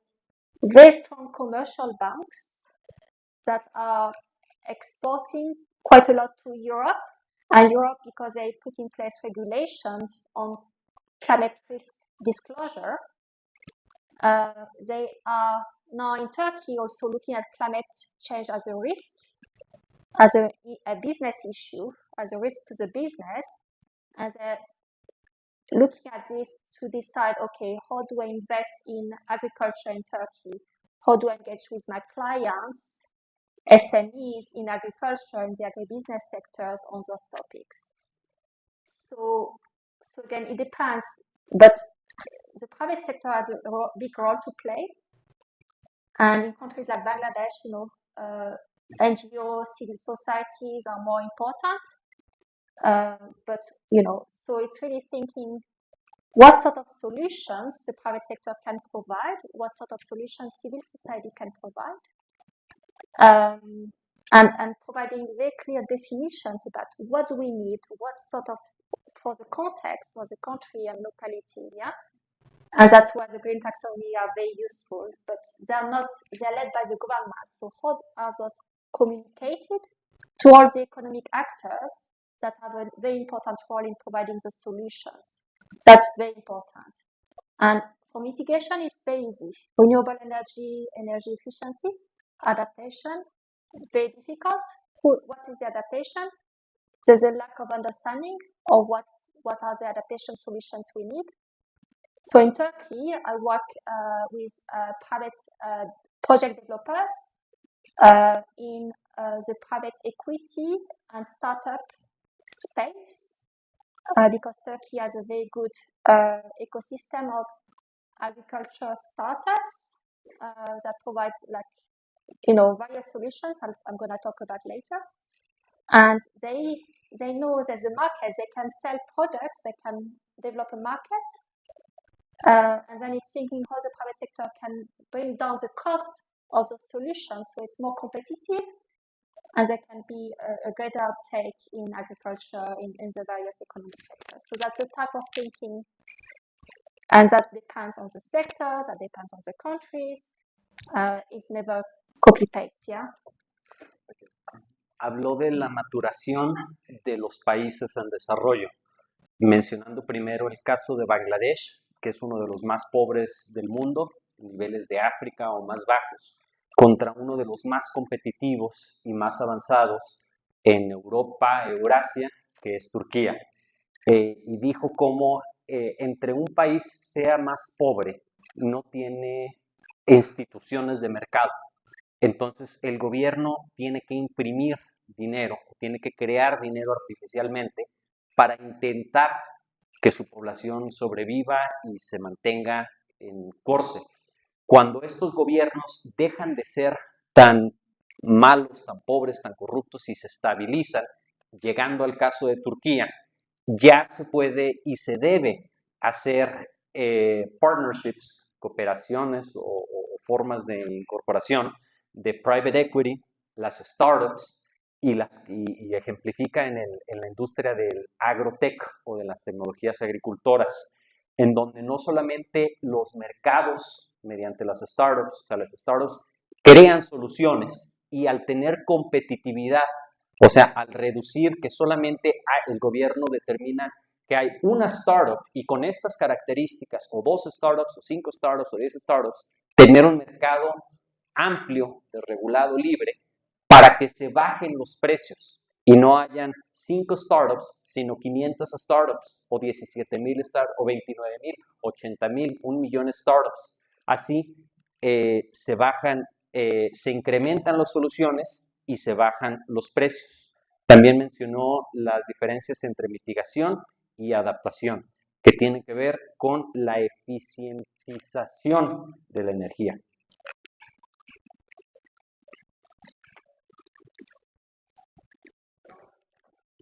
very strong commercial banks that are exporting quite a lot to Europe. And Europe, because they put in place regulations on climate risk disclosure, they are now in Turkey also looking at climate change as a risk, as a business issue, as a risk to the business, and they're looking at this to decide, okay, how do I invest in agriculture in Turkey? How do I engage with my clients, SMEs in agriculture, in the agribusiness sectors on those topics? So again, it depends, but the private sector has a big role to play. And in countries like Bangladesh, NGOs, civil societies are more important. But so it's really thinking what sort of solutions the private sector can provide, what sort of solutions civil society can provide, and providing very clear definitions about what do we need, what sort of, for the context, for the country and locality, yeah? And that's why the green taxonomy are very useful, but they're led by the government. So how are those communicated to all the economic actors that have a very important role in providing the solutions? That's very important. And for mitigation, it's very easy. Renewable energy, energy efficiency, adaptation, very difficult. What is the adaptation? There's a lack of understanding of what are the adaptation solutions we need. So in Turkey, I work with private project developers in the private equity and startup space because Turkey has a very good ecosystem of agriculture startups that provides various solutions I'm going to talk about later. And they know there's a market, they can sell products, they can develop a market. And then it's thinking how the private sector can bring down the cost of the solutions so it's more competitive and there can be a greater uptake in agriculture in the various economic sectors. So that's the type of thinking, and that depends on the sectors, that depends on the countries. It's never copy-paste, yeah? Habló de la maturación de los países en desarrollo, mencionando primero el caso de Bangladesh, que es uno de los más pobres del mundo, niveles de África o más bajos, contra uno de los más competitivos y más avanzados en Europa, Eurasia, que es Turquía. Y dijo cómo entre un país sea más pobre, no tiene instituciones de mercado. Entonces el gobierno tiene que imprimir dinero, tiene que crear dinero artificialmente para intentar que su población sobreviva y se mantenga en corse. Cuando estos gobiernos dejan de ser tan malos, tan pobres, tan corruptos y se estabilizan, llegando al caso de Turquía, ya se puede y se debe hacer partnerships, cooperaciones o formas de incorporación de private equity, las startups, y ejemplifica en la industria del agrotech o de las tecnologías agricultoras, en donde no solamente los mercados mediante las startups, o sea, las startups crean soluciones y al tener competitividad, o sea, al reducir que solamente el gobierno determina que hay una startup y con estas características, o 2 startups, o 5 startups, o 10 startups, tener un mercado amplio, regulado, libre, para que se bajen los precios y no hayan 5 startups, sino 500 startups, o 17,000 startups, o 29,000, 80,000, 1,000,000 startups. Así se incrementan las soluciones y se bajan los precios. También mencionó las diferencias entre mitigación y adaptación, que tienen que ver con la eficientización de la energía.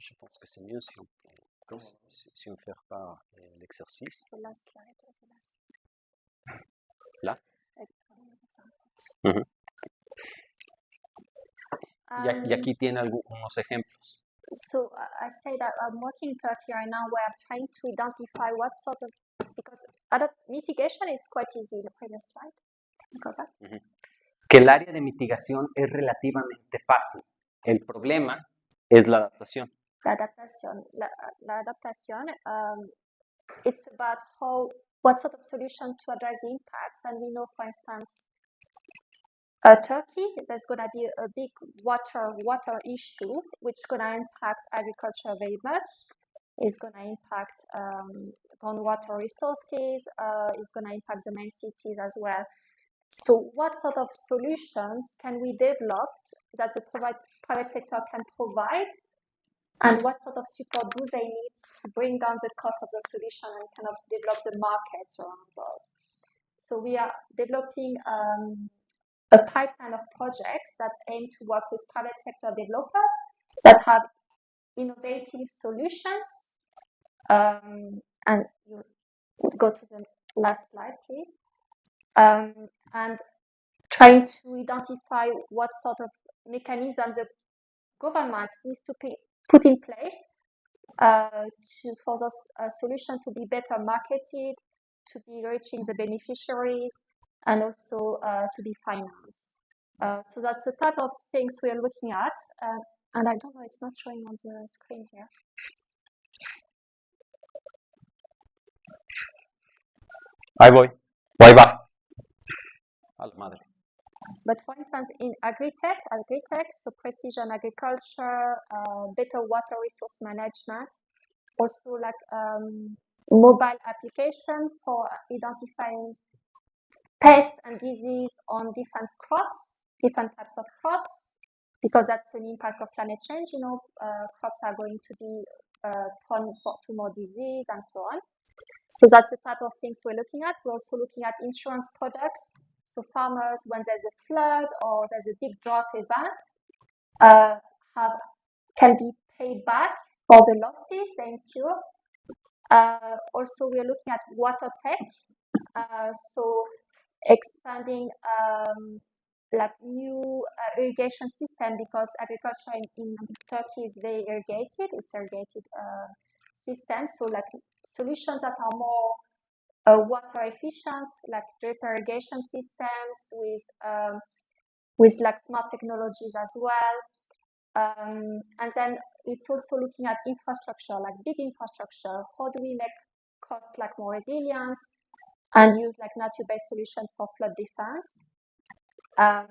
Je pense que c'est mieux si on fait pas l'exercice. Là. Uh-huh. Y aquí tiene unos ejemplos. So I say that I'm working in Turkey right now where I'm trying to identify what sort of, because mitigation is quite easy in the previous slide. Go back. Uh-huh. Que el área de mitigación es relativamente fácil. El problema es la adaptación. La adaptación, it's about what sort of solution to address the impacts. And we know, for instance, Turkey, there's going to be a big water issue, which is going to impact agriculture very much. It's going to impact groundwater resources. It's going to impact the main cities as well. So what sort of solutions can we develop that the private sector can provide? And what sort of support do they need to bring down the cost of the solution and kind of develop the markets around those? So we are developing a pipeline of projects that aim to work with private sector developers that have innovative solutions. And you go to the last slide, please. And trying to identify what sort of mechanisms the government needs to put in place for those solutions to be better marketed, to be reaching the beneficiaries, and also to be financed. So that's the type of things we are looking at. And I don't know, it's not showing on the screen here. Ahí voy. Ahí va. A la madre. But for instance, in agri-tech, so precision agriculture, better water resource management, also like mobile application for identifying pests and disease on different crops, different types of crops, because that's an impact of climate change. You know, crops are going to be prone to more disease and so on. So that's the type of things we're looking at. We're also looking at insurance products. So farmers, when there's a flood or there's a big drought event, can be paid back for the losses they incur. Also, we're looking at water tech. So expanding like new irrigation system, because agriculture in Turkey is very irrigated. It's irrigated system. So like solutions that are more water efficient, like drip irrigation systems with like smart technologies as well. And then it's also looking at infrastructure, like big infrastructure. How do we make costs like more resilience and use like nature-based solution for flood defense? And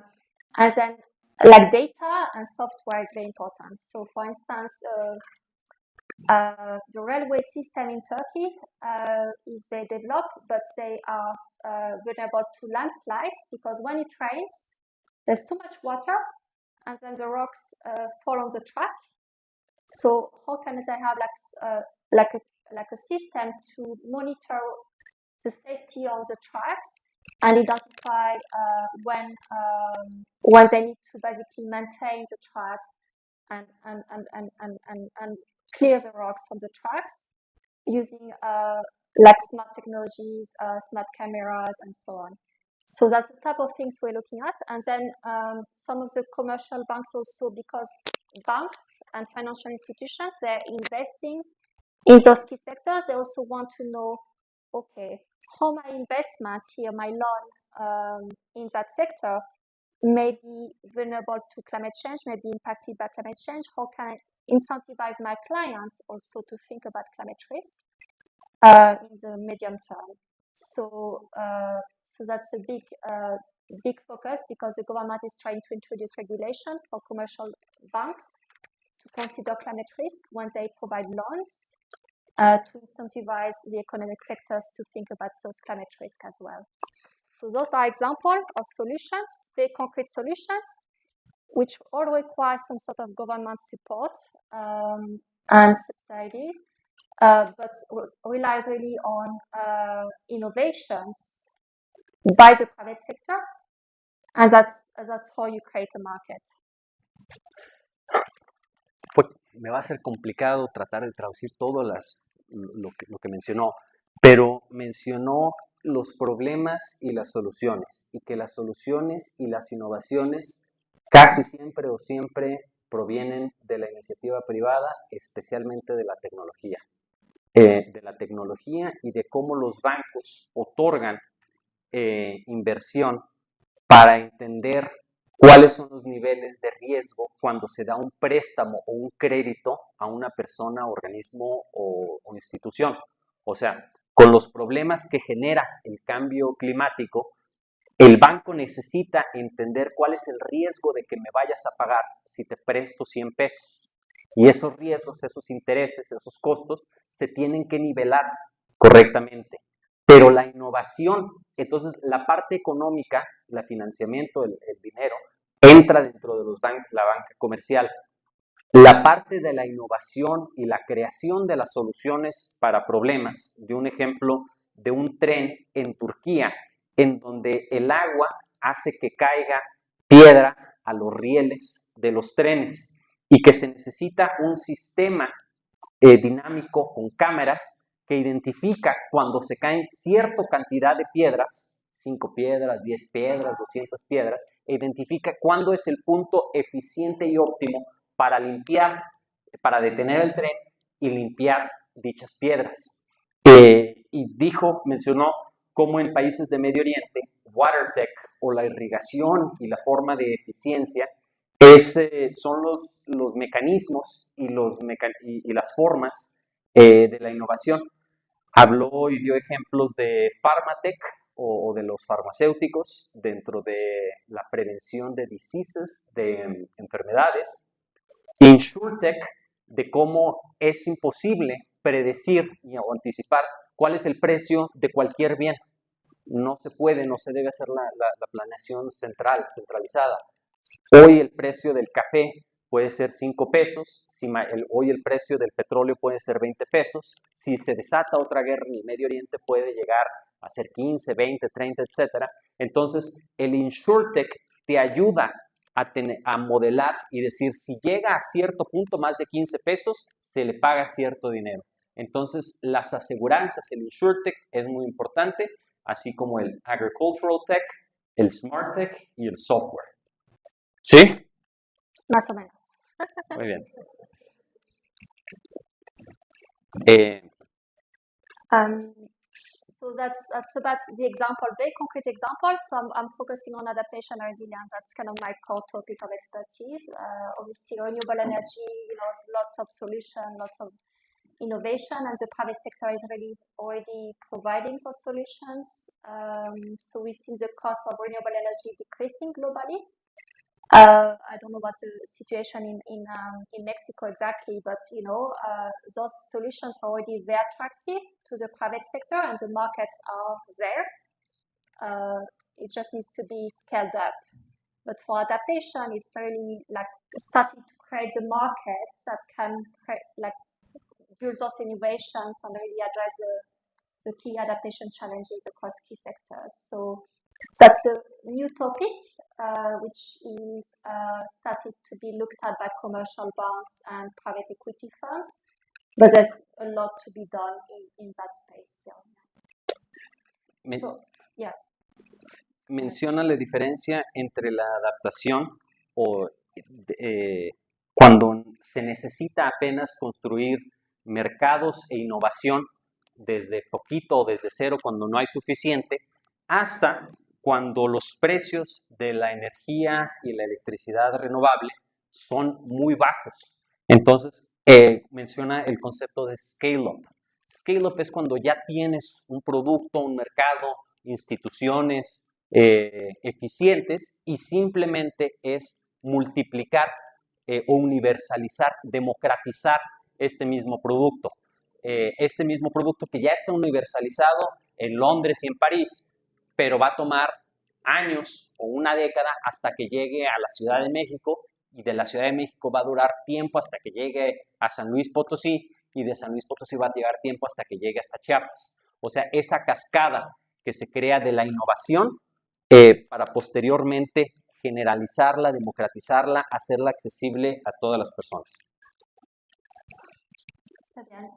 then like data and software is very important. So for instance, the railway system in Turkey is very developed, but they are vulnerable to landslides because when it rains, there's too much water, and then the rocks fall on the track. So how can they have like a system to monitor the safety on the tracks and identify when they need to basically maintain the tracks and clear the rocks from the tracks using like smart technologies, smart cameras, and so on. So that's the type of things we're looking at. And then some of the commercial banks also, because banks and financial institutions, they're investing in those key sectors. They also want to know, okay, how my investment here, my loan in that sector may be vulnerable to climate change, may be impacted by climate change. How can I incentivize my clients also to think about climate risk in the medium term? So that's a big focus, because the government is trying to introduce regulation for commercial banks to consider climate risk when they provide loans, to incentivize the economic sectors to think about those climate risks as well. So those are examples of solutions, very concrete solutions. which all require some sort of government support and subsidies, but relies really on innovations by the private sector, and that's how you create a market. Me va a ser complicado tratar de traducir todo lo que mencionó, pero mencionó los problemas y las soluciones, y que las soluciones y las innovaciones casi siempre o siempre provienen de la iniciativa privada, especialmente de la tecnología. Y de cómo los bancos otorgan inversión para entender cuáles son los niveles de riesgo cuando se da un préstamo o un crédito a una persona, organismo o institución. O sea, con los problemas que genera el cambio climático, el banco necesita entender cuál es el riesgo de que me vayas a pagar si te presto 100 pesos. Y esos riesgos, esos intereses, esos costos se tienen que nivelar correctamente. Pero la innovación, entonces la parte económica, el financiamiento, el dinero, entra dentro de la banca comercial. La parte de la innovación y la creación de las soluciones para problemas, de un ejemplo de un tren en Turquía, en donde el agua hace que caiga piedra a los rieles de los trenes y que se necesita un sistema dinámico con cámaras que identifica cuando se caen cierta cantidad de piedras, 5 piedras, 10 piedras, 200 piedras, e identifica cuándo es el punto eficiente y óptimo para limpiar, para detener el tren y limpiar dichas piedras. Y mencionó cómo en países de Medio Oriente, WaterTech o la irrigación y la forma de eficiencia son los mecanismos y las formas de la innovación. Habló y dio ejemplos de Pharmatech o de los farmacéuticos dentro de la prevención de diseases, de enfermedades. InsurTech, de cómo es imposible predecir o anticipar cuál es el precio de cualquier bien. No se debe hacer la planeación centralizada. Hoy el precio del café puede ser 5 pesos, hoy el precio del petróleo puede ser 20 pesos, si se desata otra guerra en el Medio Oriente puede llegar a ser 15, 20, 30, etc. Entonces, el InsurTech te ayuda a modelar y decir, si llega a cierto punto más de 15 pesos, se le paga cierto dinero. Entonces, las aseguranzas, el InsurTech es muy importante, así como el Agricultural Tech, el Smart Tech y el Software. ¿Sí? Más o menos. Muy bien. So that's about the example, very concrete example. So I'm focusing on adaptation and resilience. That's kind of my core topic of expertise. Obviously, renewable energy, lots of solutions, lots of innovation, and the private sector is really already providing those solutions. So we see the cost of renewable energy decreasing globally. I don't know what's the situation in Mexico exactly, but those solutions are already very attractive to the private sector, and the markets are there. It just needs to be scaled up. But for adaptation, it's really like starting to create the markets that can build those innovations and really address the key adaptation challenges across key sectors. So that's a new topic, which is started to be looked at by commercial banks and private equity firms, but there's a lot to be done in that space still. Menciona la diferencia entre la adaptación cuando se necesita apenas construir mercados e innovación desde poquito o desde cero cuando no hay suficiente, hasta cuando los precios de la energía y la electricidad renovable son muy bajos. Entonces, menciona el concepto de scale-up. Scale-up es cuando ya tienes un producto, un mercado, instituciones eficientes y simplemente es multiplicar o universalizar, democratizar este mismo producto. Este mismo producto que ya está universalizado en Londres y en París, pero va a tomar años o una década hasta que llegue a la Ciudad de México, y de la Ciudad de México va a durar tiempo hasta que llegue a San Luis Potosí, y de San Luis Potosí va a llegar tiempo hasta que llegue hasta Chiapas. O sea, esa cascada que se crea de la innovación para posteriormente generalizarla, democratizarla, hacerla accesible a todas las personas. Está bien.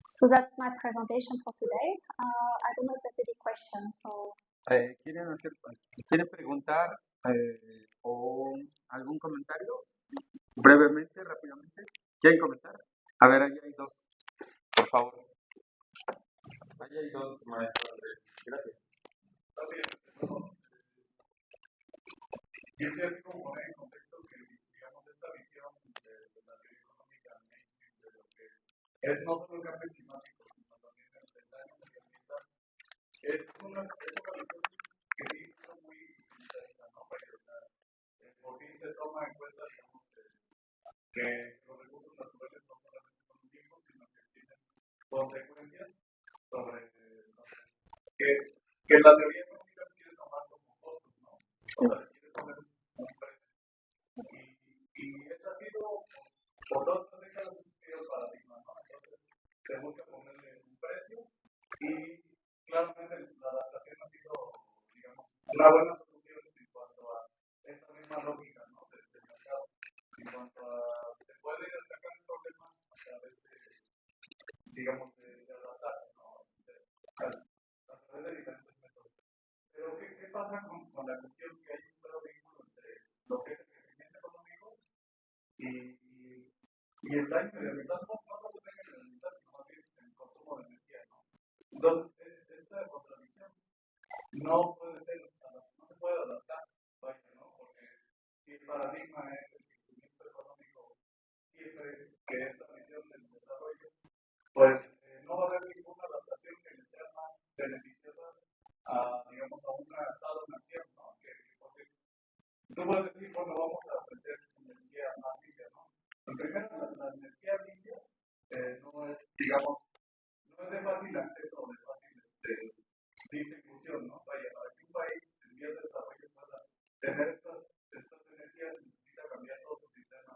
So that's my presentation for today. I don't know if there's any questions. So ¿Quieren preguntar o algún comentario? Brevemente, rápidamente. ¿Quieren comentar? A ver, ahí hay dos. Por favor. Ahí hay dos, maestro Andrés. Gracias. Y es como poner en contexto que, digamos, esta visión de la teoría económica de lo que es no solo el cambio climático, sino también el daño medioambiental, es una visión que sí es muy utilitaria, ¿no? Por fin se toma en cuenta, digamos, que los recursos naturales no solamente son un tiempo, sino que tienen consecuencias sobre que la teoría económica quiere tomar como costos, ¿no? O sea, quiere poner un precio. Y eso ha sido, por todas las décadas, el paradigma, ¿no? Entonces, se busca ponerle un precio y claramente la adaptación ha sido, digamos, una buena solución en cuanto a esta misma lógica, ¿no? Del mercado. En cuanto a, se puede destacar el problema a través de, digamos, de adaptarse, ¿no? A través de diferentes métodos. Pero, ¿qué pasa con la cuestión que hay un claro vínculo entre lo que es el crecimiento económico y el daño medioambiental? No solo el daño medioambiental, sino más bien el consumo de energía, ¿no? Entonces, esta contradicción no puede ser, no se puede adaptar, vaya, ¿no? Porque si el paradigma es el crecimiento económico siempre que esta visión del desarrollo, pues no va a haber ninguna adaptación que le sea más beneficiosa a, digamos, a una Estado-nación, ¿no? Porque tú puedes decir, bueno, vamos a ofrecer energía más limpia, ¿no? En primer lugar, la energía limpia no es, digamos, no es de fácil acceso o de fácil distribución, ¿no? Vaya, para que un país en vías de desarrollo pueda tener estas energías, necesita cambiar todo su sistema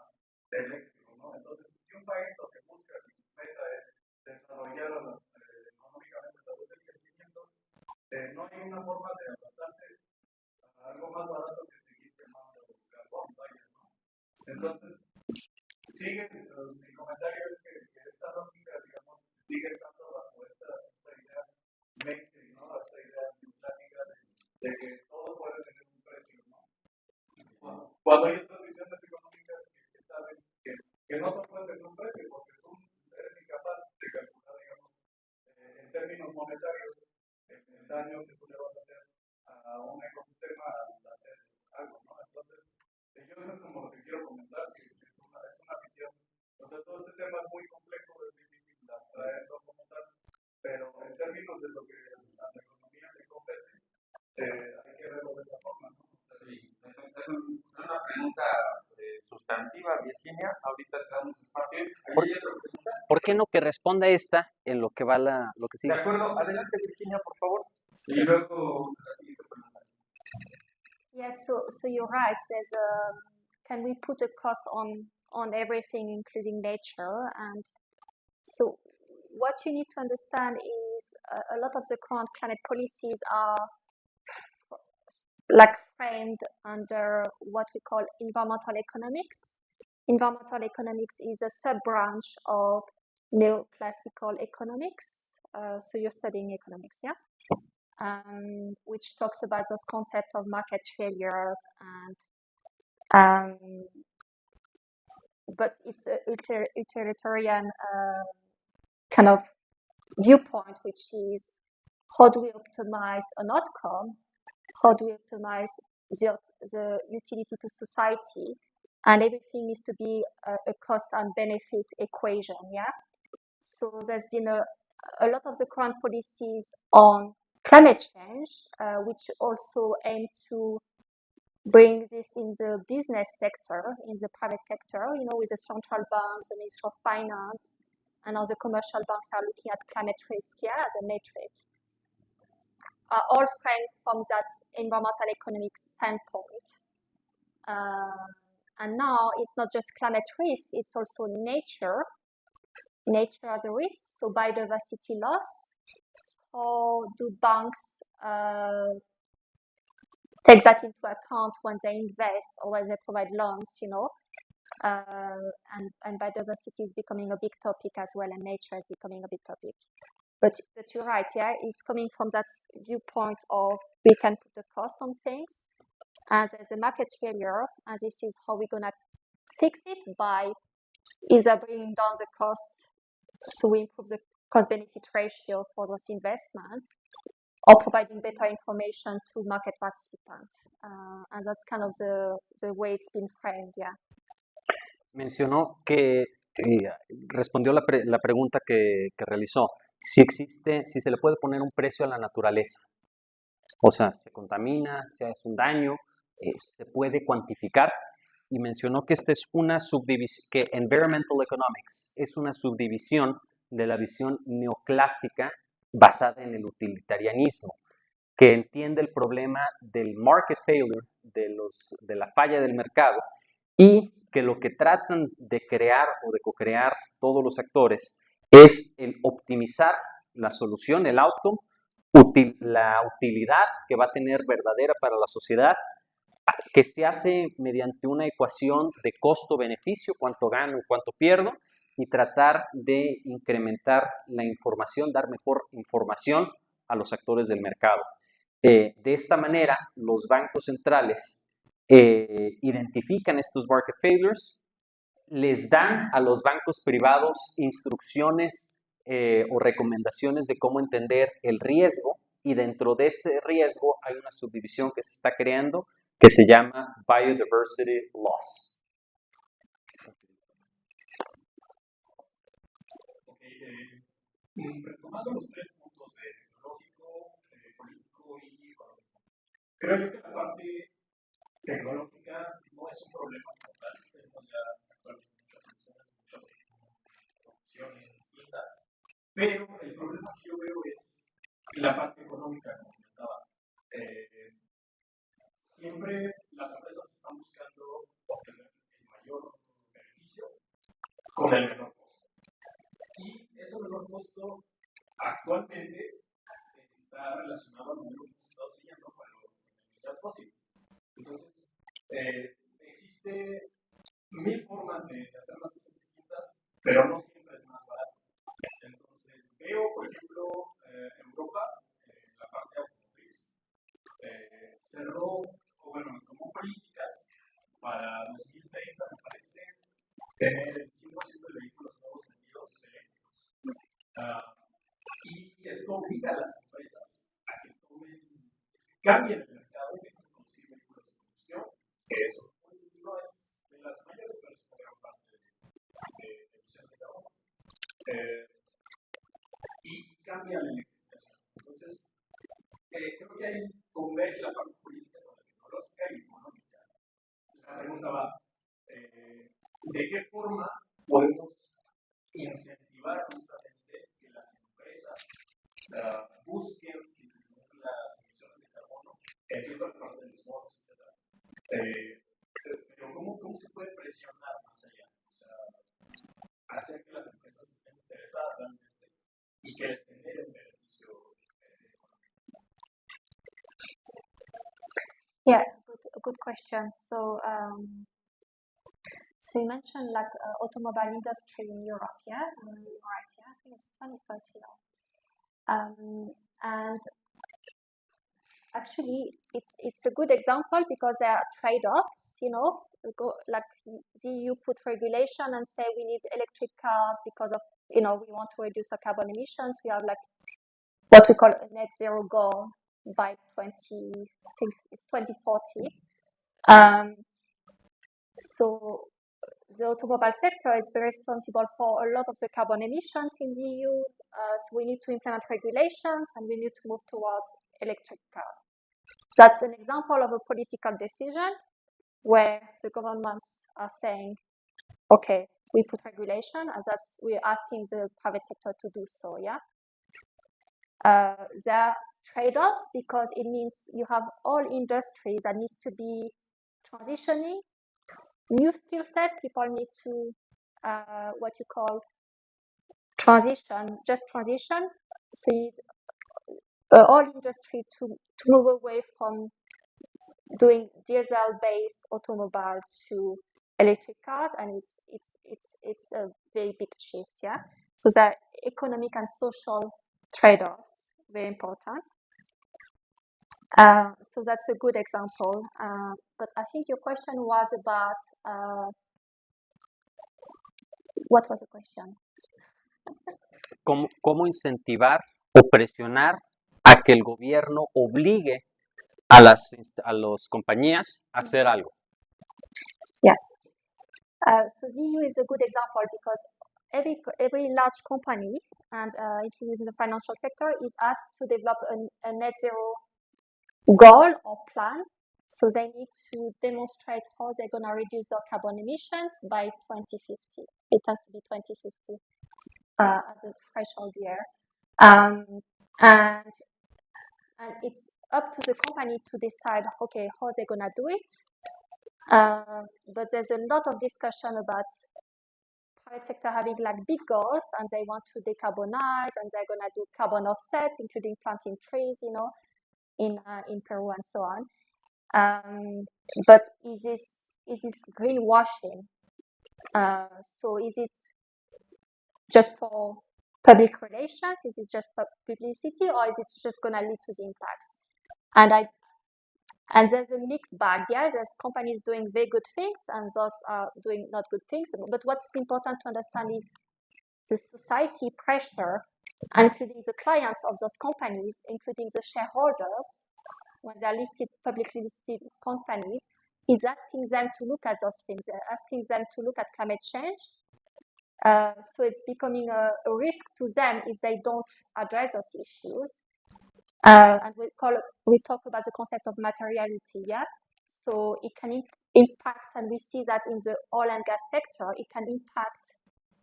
eléctrico, ¿no? Entonces, si un país lo que busca, si su meta es desarrollar económicamente a través del crecimiento, no hay una forma de adaptarse a algo más barato que seguir quemando carbón, vaya, ¿no? Entonces, sigue, mi comentario es que esta lógica, digamos, sigue estando bajo esta idea mainstream, ¿no? Esta idea clásica de que todo puede tener un precio, ¿no? Cuando hay otras visiones económicas que saben que no puede tener un precio, porque tú eres incapaz de calcular, digamos, en términos monetarios, el daño que tú le vas a hacer a un ecosistema al hacer algo, ¿no? Entonces, yo eso es como lo que quiero comentar, que es una visión. Entonces, todo este tema es muy complejo, es difícil traerlo como tal, pero en términos de lo que a la economía le compete, hay que verlo de esta forma, ¿no? Sí, es una pregunta sustantiva, Virginia. Ahorita tenemos espacio. ¿Por qué no que responda esta en lo que va lo que sigue? De acuerdo, adelante Virginia, por favor. Y luego la siguiente pregunta. yes, so you're right. There's can we put a cost on everything, including nature? And so what you need to understand is a lot of the current climate policies are like framed under what we call environmental economics. Environmental economics is a sub-branch of neoclassical economics. So you're studying economics, yeah? Which talks about this concept of market failures and but it's a utilitarian kind of viewpoint, which is how do we optimize an outcome, how do we optimize the utility to society, and everything needs to be a cost and benefit equation, yeah? So there's been a lot of the current policies on climate change, which also aim to bring this in the business sector, in the private sector, you know, with the central banks, the Ministry of Finance, and all the commercial banks are looking at climate risk, yeah, as a metric. are all framed from that environmental economic standpoint. And now it's not just climate risk, it's also nature as a risk, so biodiversity loss. How do banks take that into account when they invest or when they provide loans, and biodiversity is becoming a big topic as well, and nature is becoming a big topic. But you're right, yeah, it's coming from that viewpoint of we can put the cost on things, and there's a market failure, and this is how we're gonna fix it by either bringing down the costs, so we improve the cost-benefit ratio for those investments, or providing better information to market participants. And that's kind of the way it's been framed, yeah. Mencionó que respondió la pregunta que realizó, si se le puede poner un precio a la naturaleza. O sea, se contamina, se hace un daño, se puede cuantificar, y mencionó que esta es una subdivisión, que Environmental Economics es una subdivisión de la visión neoclásica basada en el utilitarianismo, que entiende el problema del market failure, de la falla del mercado, y que lo que tratan de crear o de co-crear todos los actores es el optimizar la solución, el outcome, la utilidad que va a tener verdadera para la sociedad, que se hace mediante una ecuación de costo-beneficio, cuánto gano y cuánto pierdo, y tratar de incrementar la información, dar mejor información a los actores del mercado. De esta manera, los bancos centrales identifican estos market failures, les dan a los bancos privados instrucciones o recomendaciones de cómo entender el riesgo, y dentro de ese riesgo hay una subdivisión que se está creando que se llama Biodiversity Loss. Retomando los 3 puntos de tecnológico, político y económico, creo yo que la parte tecnológica no es un problema como tal. Tenemos ya actualmente muchas soluciones, muchas opciones distintas, pero el problema que yo veo es la parte económica, como comentaba. Siempre las empresas están buscando obtener el mayor beneficio con el menor costo. Y ese menor costo actualmente está relacionado al modelo que hemos estado siguiendo con energías fósiles. Entonces, existe 1000 formas de hacer las cosas distintas, pero no siempre es más barato. Entonces, veo, por ejemplo, Europa, la parte automotriz, cerró, o bueno, tomó políticas para 2030, me parece, tener el 100% de vehículos nuevos vendidos eléctricos. Y esto obliga a las empresas a que cambien el mercado y dejen de producir vehículos de combustión, que eso no es de las mayores, pero es una gran parte de emisiones de carbono. Y cambia la electrificación. Entonces, creo que ahí converge la parte política con la tecnológica y económica. La pregunta va, ¿de qué forma podemos incentivar justamente que las empresas busquen disminuir las emisiones de carbono? Entiendo la parte de los bonos, etc. Pero ¿cómo se puede presionar más allá? O sea, hacer que las empresas estén interesadas realmente y que les genere un beneficio económico. Yeah, good question. So you mentioned like automobile industry in Europe, yeah? Right, yeah, I think it's 2030 now. And actually, it's a good example because there are trade-offs, like the EU put regulation and say we need electric car because of, we want to reduce our carbon emissions. We have like what we call a net zero goal by 2040. So the automobile sector is very responsible for a lot of the carbon emissions in the EU. So we need to implement regulations and we need to move towards electric cars. That's an example of a political decision where the governments are saying, okay, we put regulation, and we're asking the private sector to do so, yeah? There are trade-offs because it means you have all industries that needs to be transitioning, new skill set. People need to what you call transition. So you need all industry to move away from doing diesel-based automobile to electric cars, and it's a very big shift, yeah. So the economic and social trade-offs very important. So that's a good example. But I think your question was about what was the question? ¿Cómo incentivar o presionar a que el gobierno obligue a las compañías a hacer algo? Yeah. So the EU is a good example because every large company, and including the financial sector, is asked to develop a net zero goal or plan. So they need to demonstrate how they're going to reduce their carbon emissions by 2050. It has to be 2050 as a threshold year. And it's up to the company to decide, okay, how they're going to do it. But there's a lot of discussion about private sector having like big goals, and they want to decarbonize, and they're going to do carbon offset, including planting trees, you know, in Peru and so on. But is this greenwashing? So is it just for public relations? Is it just publicity, or is it just going to lead to the impacts? And there's a mixed bag. Yeah, there's companies doing very good things, and those are doing not good things. But what's important to understand is the society pressure, including the clients of those companies, including the shareholders, when they're listed, publicly listed companies, is asking them to look at those things. They're asking them to look at climate change. So it's becoming a risk to them if they don't address those issues. And we talk about the concept of materiality, yeah? So it can impact, and we see that in the oil and gas sector, it can impact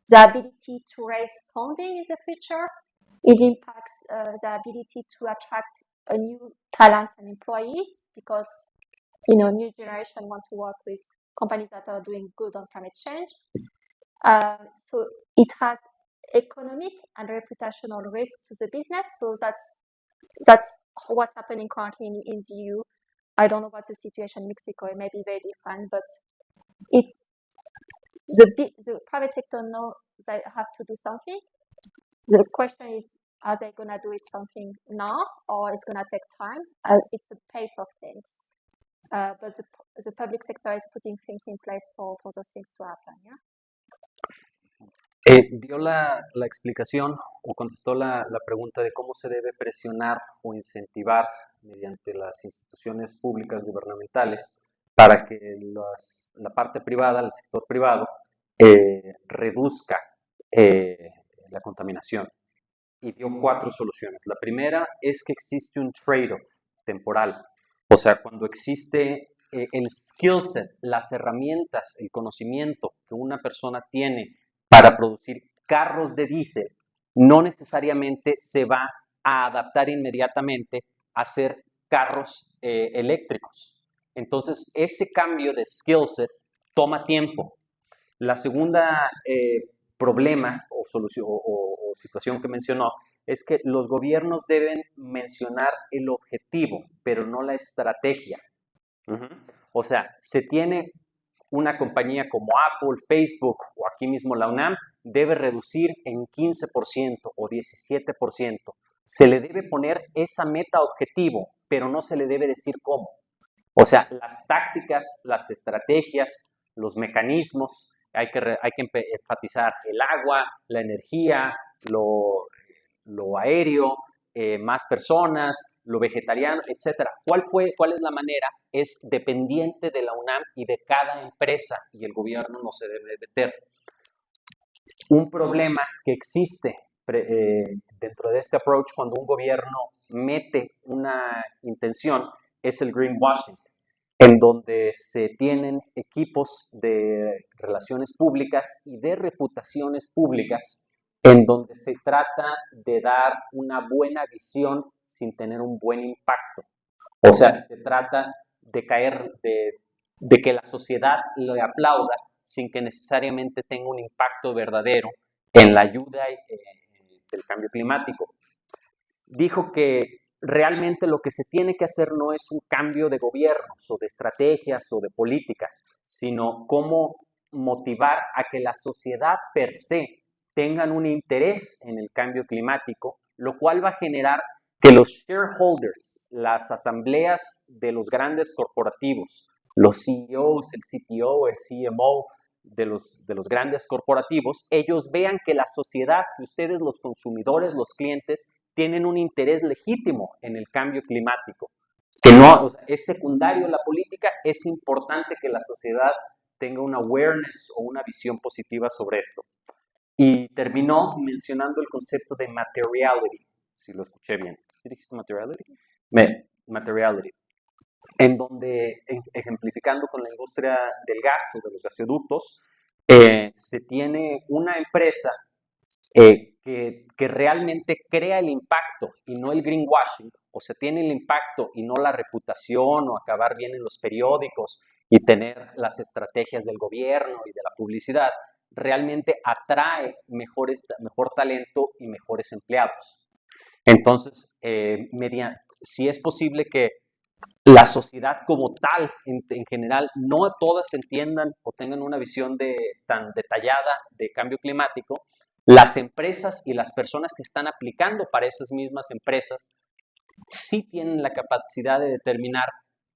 the ability to raise funding in the future. It impacts the ability to attract new talents and employees because, you know, new generation want to work with companies that are doing good on climate change. So it has economic and reputational risk to the business. So that's what's happening currently in the EU. I don't know what's the situation in Mexico. It may be very different, but it's the private sector knows they have to do something. The question is, are they going to do it something now, or it's going to take time? It's the pace of things. But the public sector is putting things in place for those things to happen. Yeah. Dio la explicación o contestó la pregunta de cómo se debe presionar o incentivar mediante las instituciones públicas gubernamentales para que la parte privada, el sector privado, reduzca la contaminación. Y dio 4 soluciones. La primera es que existe un trade-off temporal. O sea, cuando existe el skill set, las herramientas, el conocimiento que una persona tiene para producir carros de diésel, no necesariamente se va a adaptar inmediatamente a hacer carros eléctricos. Entonces, ese cambio de skill set toma tiempo. La segunda problema o solución o situación que mencionó es que los gobiernos deben mencionar el objetivo, pero no la estrategia. O sea, se tiene una compañía como Apple, Facebook o aquí mismo la UNAM, debe reducir en 15% o 17%. Se le debe poner esa meta objetivo, pero no se le debe decir cómo. O sea, las tácticas, las estrategias, los mecanismos, hay que enfatizar el agua, la energía, lo aéreo, más personas, lo vegetariano, etc. ¿Cuál es la manera? Es dependiente de la UNAM y de cada empresa, y el gobierno no se debe meter. Un problema que existe dentro de este approach cuando un gobierno mete una intención es el greenwashing, en donde se tienen equipos de relaciones públicas y de reputaciones públicas en donde se trata de dar una buena visión sin tener un buen impacto. O sea, se trata de que la sociedad le aplauda sin que necesariamente tenga un impacto verdadero en la ayuda del cambio climático. Dijo que realmente lo que se tiene que hacer no es un cambio de gobiernos o de estrategias o de política, sino cómo motivar a que la sociedad per se tengan un interés en el cambio climático, lo cual va a generar que los shareholders, las asambleas de los grandes corporativos, los CEOs, el CTO, el CMO de los grandes corporativos, ellos vean que la sociedad, que ustedes los consumidores, los clientes, tienen un interés legítimo en el cambio climático, que no, o sea, es secundario la política, es importante que la sociedad tenga una awareness o una visión positiva sobre esto. Y terminó mencionando el concepto de materiality, si lo escuché bien. ¿Sí dijiste materiality? Materiality. En donde, ejemplificando con la industria del gas o de los gasoductos, se tiene una empresa que realmente crea el impacto y no el greenwashing, o sea, tiene el impacto y no la reputación o acabar bien en los periódicos y tener las estrategias del gobierno y de la publicidad, realmente atrae mejor talento y mejores empleados. Entonces, si es posible que la sociedad como tal, en general, no todas entiendan o tengan una visión tan detallada de cambio climático, las empresas y las personas que están aplicando para esas mismas empresas sí tienen la capacidad de determinar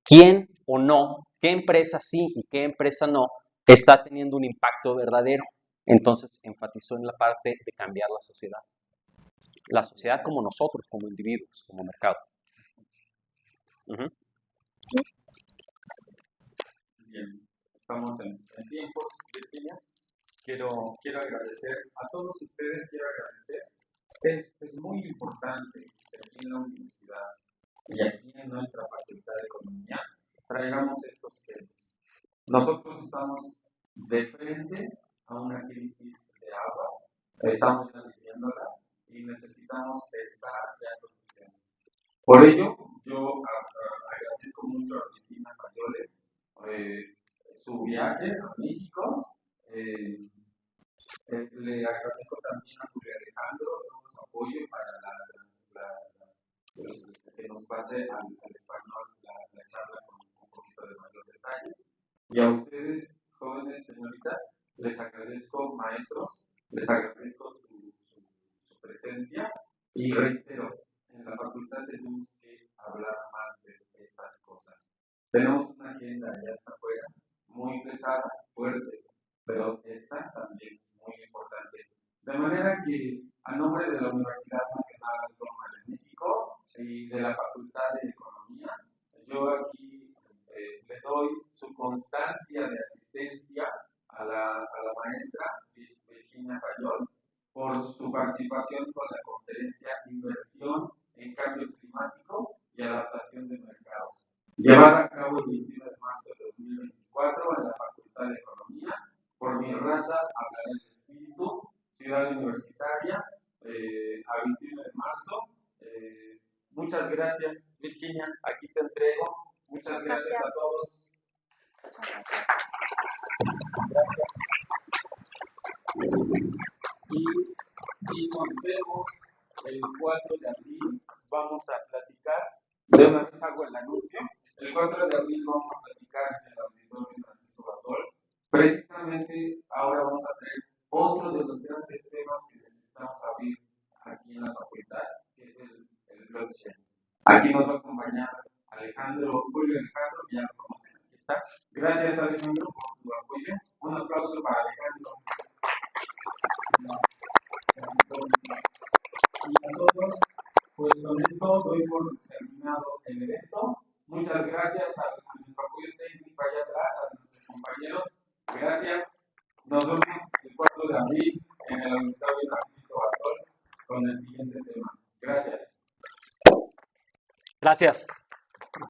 quién o no, qué empresa sí y qué empresa no está teniendo un impacto verdadero. Entonces, enfatizó en la parte de cambiar la sociedad. La sociedad como nosotros, como individuos, como mercado. Bien, estamos en tiempos, Virginia. Quiero agradecer a todos ustedes, es muy importante que aquí en la universidad y aquí en nuestra facultad de economía traigamos estos temas. Nosotros estamos de frente a una crisis de agua, estamos ya viviéndola y necesitamos pensar ya soluciones. Por ello, yo agradezco mucho a Virginia Fayole su viaje a México. Le agradezco también a Julio Alejandro todo su apoyo para que nos pase al español la charla con un poquito de mayor detalle. Y a ustedes, jóvenes señoritas, les agradezco, maestros, les agradezco su presencia y reitero, en la facultad tenemos que hablar más de estas cosas. Tenemos una agenda, ya está afuera, muy pesada, fuerte, pero esta también es muy importante. De manera que, a nombre de la Universidad Nacional Autónoma de México y de la Facultad de Economía, yo aquí le doy su constancia de asistencia a la maestra Virginia Fayol por su participación con la conferencia Inversión en Cambio Climático y Adaptación de Mercados, llevada a cabo el 21 de marzo de 2024 en la Facultad de Economía. Por mi raza hablaré el espíritu, Ciudad Universitaria, a 21 de marzo. Muchas gracias, Virginia, aquí te entrego. Muchas gracias a todos. Gracias. Y nos vemos el 4 de abril. Vamos a platicar. De una vez hago el anuncio. El 4 de abril vamos a platicar en el auditorio Francisco Basol. Precisamente ahora vamos a tener otro de los grandes temas que necesitamos abrir aquí en la facultad, que es el blockchain. Aquí nos va a acompañar Julio Alejandro, que ya lo conocen, aquí está. Gracias, Alejandro, por tu apoyo. Un aplauso para Alejandro. Y a todos, pues con esto doy por terminado el evento. Muchas gracias a nuestro apoyo técnico allá atrás, a nuestros compañeros. Gracias. Nos vemos el 4 de abril en el auditorio Francisco Basol con el siguiente tema. Gracias. Gracias.